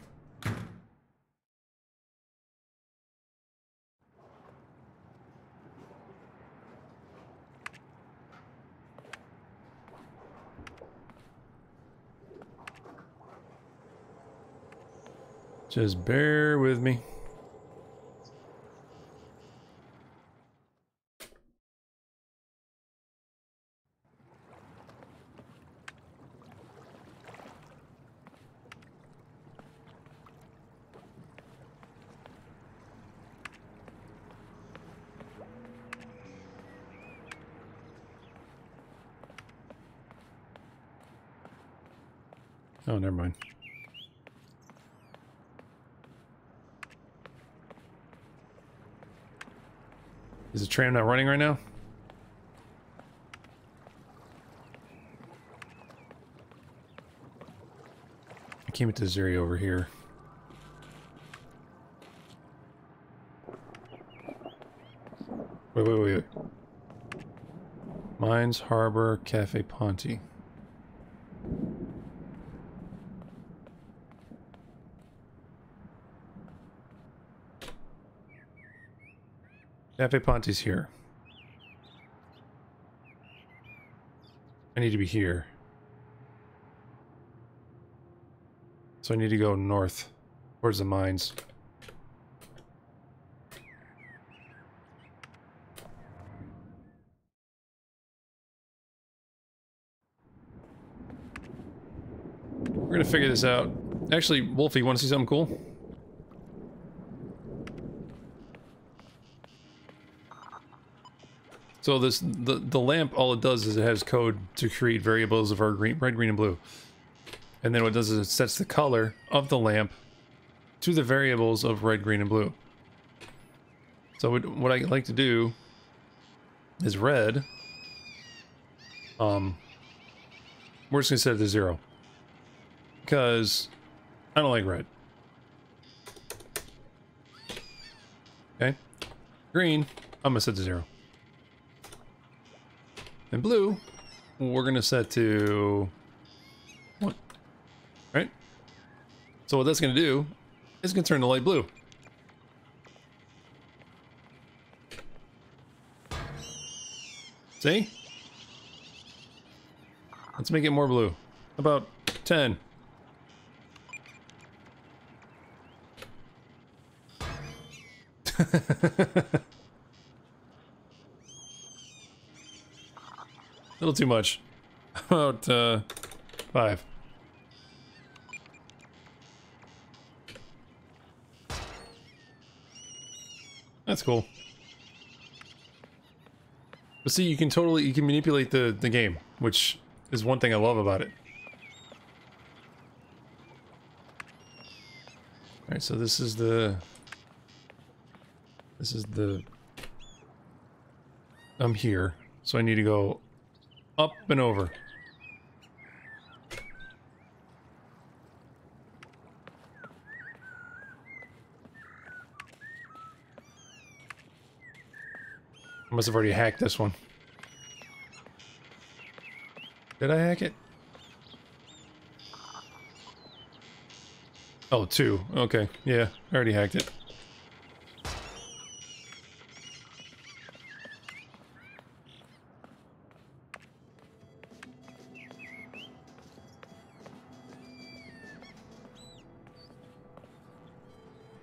Just bear with me. Oh, never mind. Is the tram not running right now? I came into this area over here. Wait. Mines, Harbor, Cafe Ponte. Cafe Ponte's here. I need to be here. So I need to go north towards the mines. We're gonna figure this out. Actually, Wolfie, want to see something cool? So the lamp, all it does is it has code to create variables of our red, green, and blue. And then what it does is it sets the color of the lamp to the variables of red, green, and blue. So what I like to do is red. We're just gonna set it to 0. Because I don't like red. Okay. Green, I'm gonna set to 0. And blue, we're gonna set to 1. Right? So what that's gonna do is gonna turn the light blue. See? Let's make it more blue. About 10. A little too much. About 5. That's cool. But see, you can manipulate the game, which is one thing I love about it. Alright, so this is the... I'm here, so I need to go up and over. I must have already hacked this one. Did I hack it? Oh, 2. Okay, yeah, I already hacked it.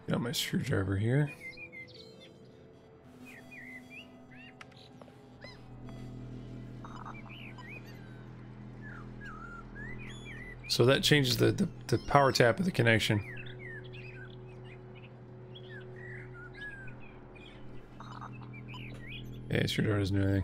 Got my screwdriver here. So that changes the power tap of the connection. Yeah, screwdriver doesn't do anything.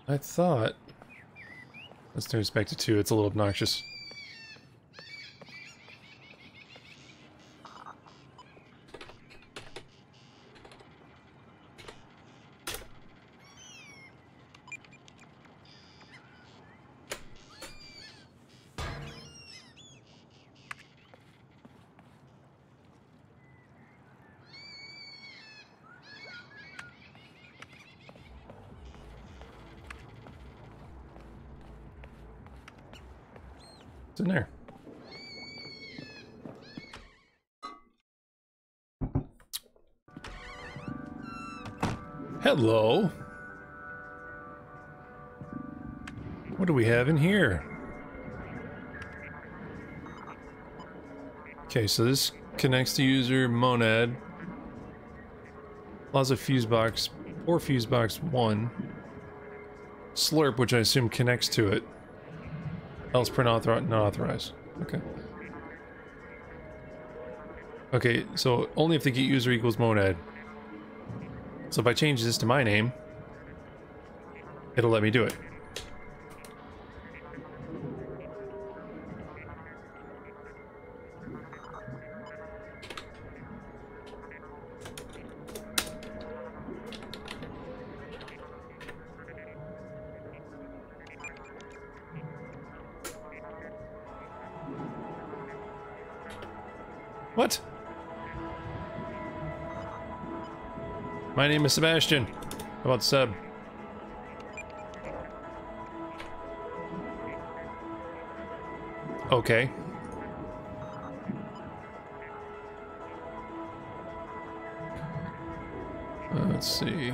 I thought... Let's turn this back to 2, it's a little obnoxious. In there. Hello. What do we have in here? Okay, so this connects to user monad. Plaza fuse box or fuse box 1. Slurp, which I assume connects to it. Else print not authorized. Okay. Okay, so only if the get user equals monad. So if I change this to my name, it'll let me do it. What? My name is Sebastian. How about Seb? Okay. Let's see.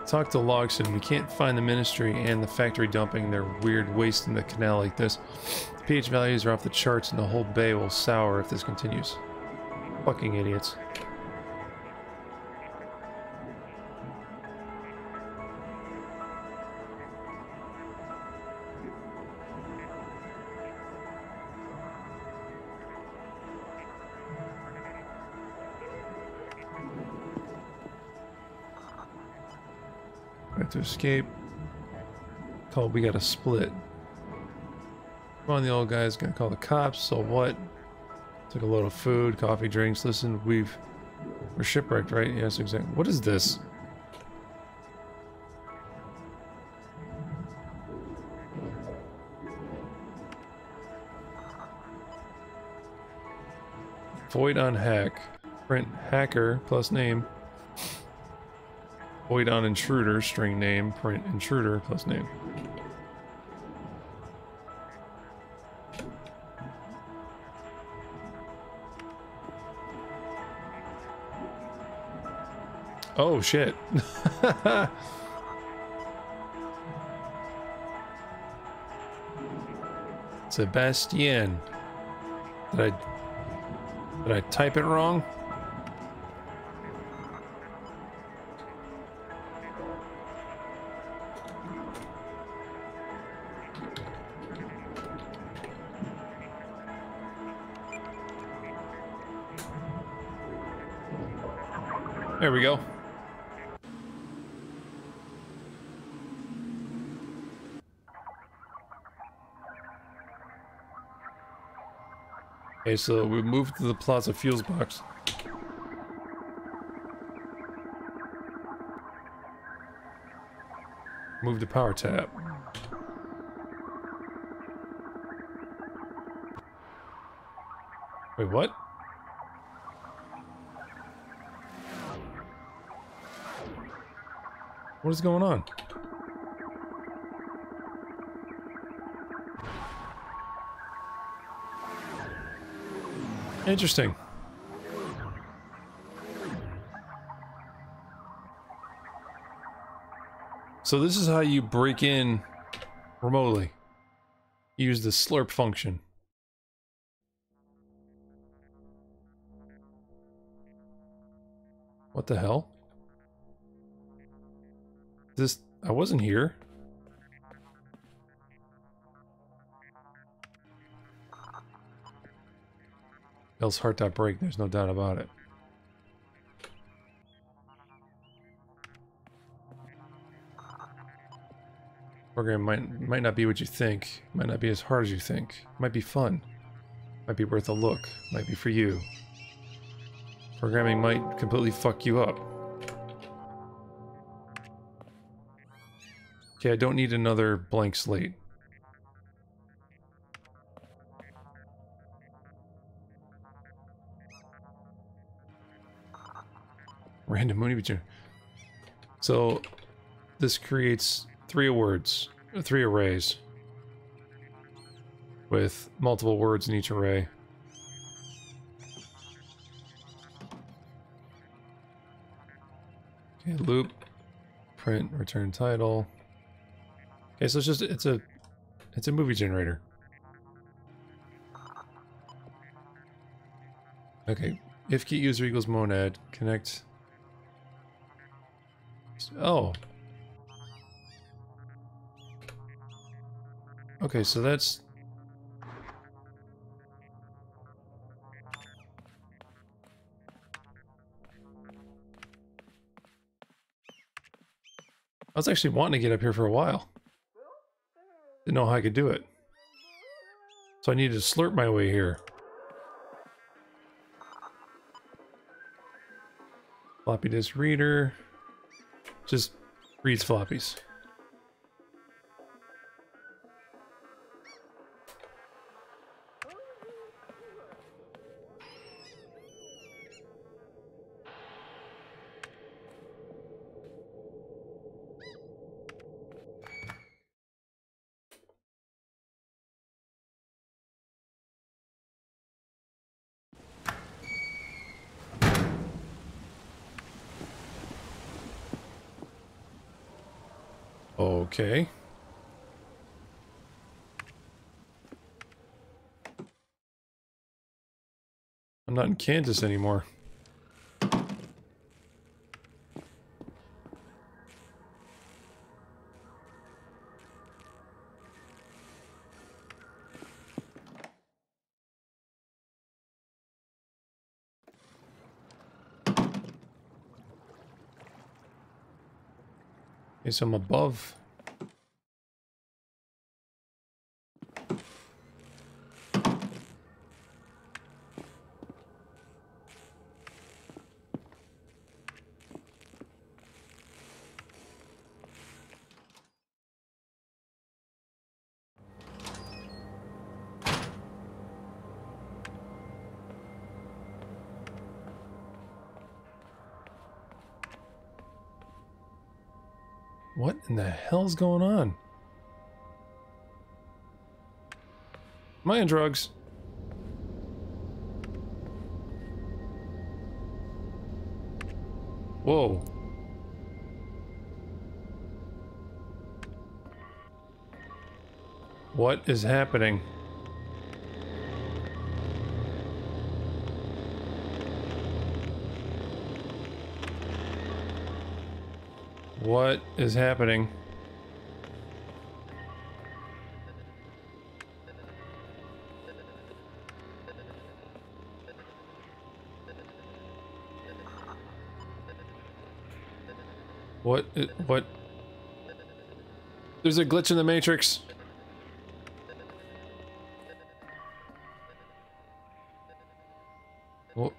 Talk to Logson. We can't find the ministry and the factory dumping their weird waste in the canal like this. The pH values are off the charts and the whole bay will sour if this continues. Fucking idiots. Have to escape. Oh, we got a split. Come on, the old guy's gonna call the cops. So what? Took a load of food, coffee, drinks. Listen, we're shipwrecked, right? Yes, exactly. What is this? Void on hack. Print hacker plus name. Void on intruder, string name, print intruder plus name. Oh shit. Sebastian. Did I type it wrong? There we go. Okay, so we moved to the Plaza Fuels box. Move the power tap. Wait, what? What is going on? Interesting. So this is how you break in remotely. Use the slurp function. What the hell? I wasn't here. Else Heart.Break, there's no doubt about it. Program might not be what you think. Might not be as hard as you think. Might be fun. Might be worth a look. Might be for you. Programming might completely fuck you up. Okay, I don't need another blank slate. Random movie generator. So this creates three arrays with multiple words in each array. Okay, loop, print, return title. Okay, so it's a movie generator. Okay, if key user equals monad, connect. Oh. Okay, so that's... I was actually wanting to get up here for a while. Didn't know how I could do it. So I needed to slurp my way here. Floppy disk reader. Just reads floppies. Okay. I'm not in Kansas anymore. Okay, so I'm above. What in the hell's going on? Am I on drugs? Whoa. What is happening? What is happening? What? There's a glitch in the Matrix. What?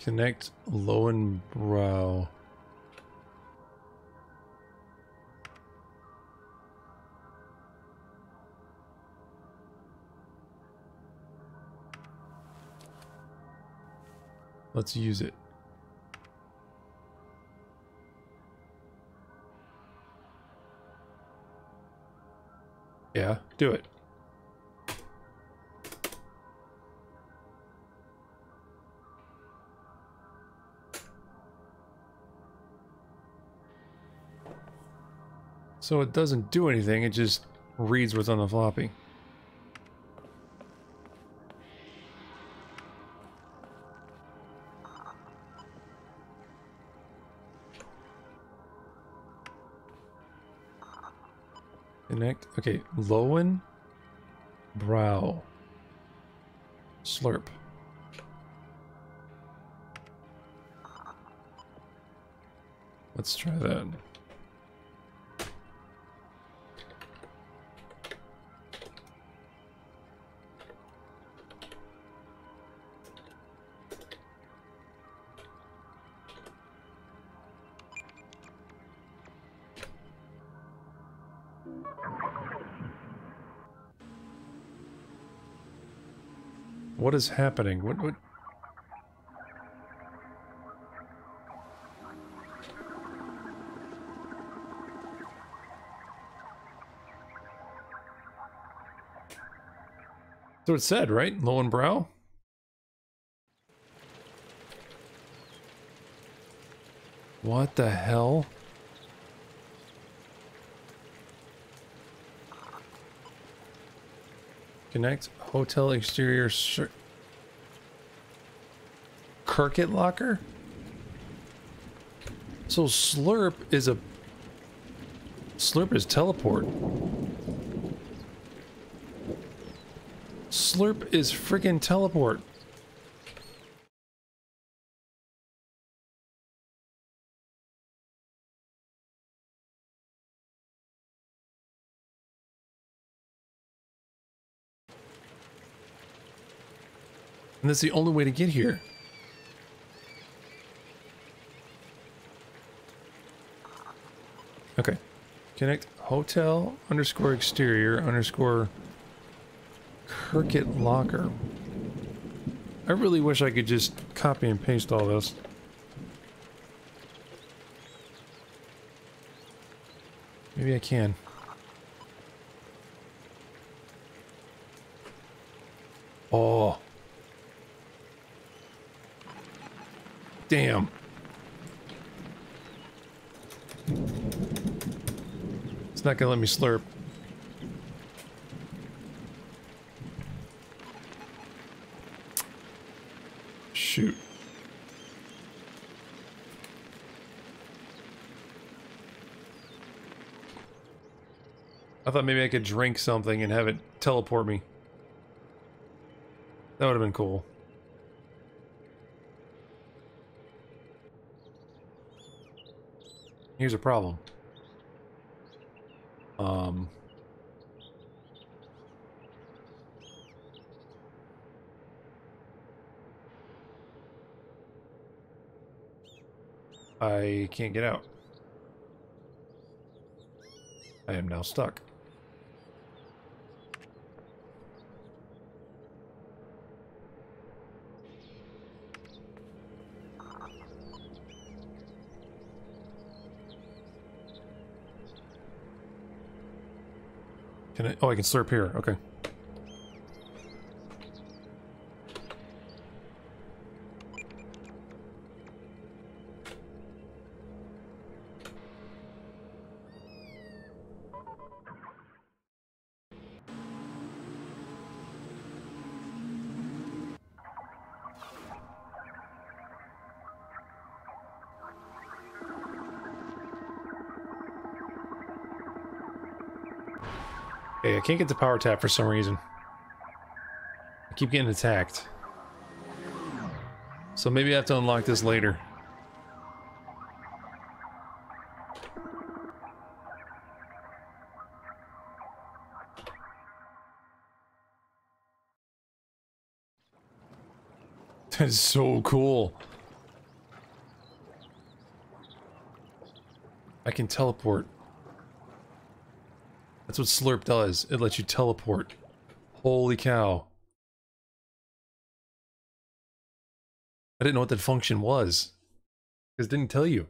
Connect Lowenbrow. Let's use it. Yeah, do it. So it doesn't do anything, it just reads what's on the floppy. Connect. Okay, Lowen Brow. Slurp. Let's try that. What is happening? What? So it said, right? Lowenbrow? What the hell? Connect hotel exterior Circuit locker? So Slurp is teleport. Slurp is friggin' teleport. And that's the only way to get here. Okay. Connect hotel underscore exterior underscore Circuit locker. I really wish I could just copy and paste all this. Maybe I can. Oh. Damn. It's not gonna let me slurp. Shoot. I thought maybe I could drink something and have it teleport me. That would have been cool. Here's a problem. I can't get out. I am now stuck. Can I? Oh, I can slurp here. Okay. Okay, I can't get the power tap for some reason. I keep getting attacked. So maybe I have to unlock this later. That is so cool. I can teleport. That's what Slurp does. It lets you teleport. Holy cow. I didn't know what that function was. Because it didn't tell you.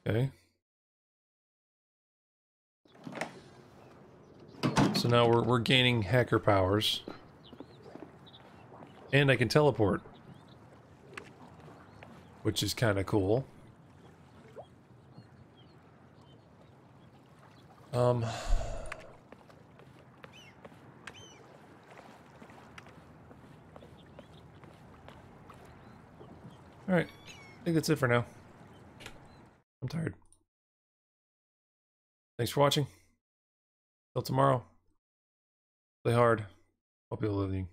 Okay. So now we're gaining hacker powers. And I can teleport. Which is kind of cool. Alright. I think that's it for now. I'm tired. Thanks for watching. Till tomorrow. Play hard. Hope you'll live.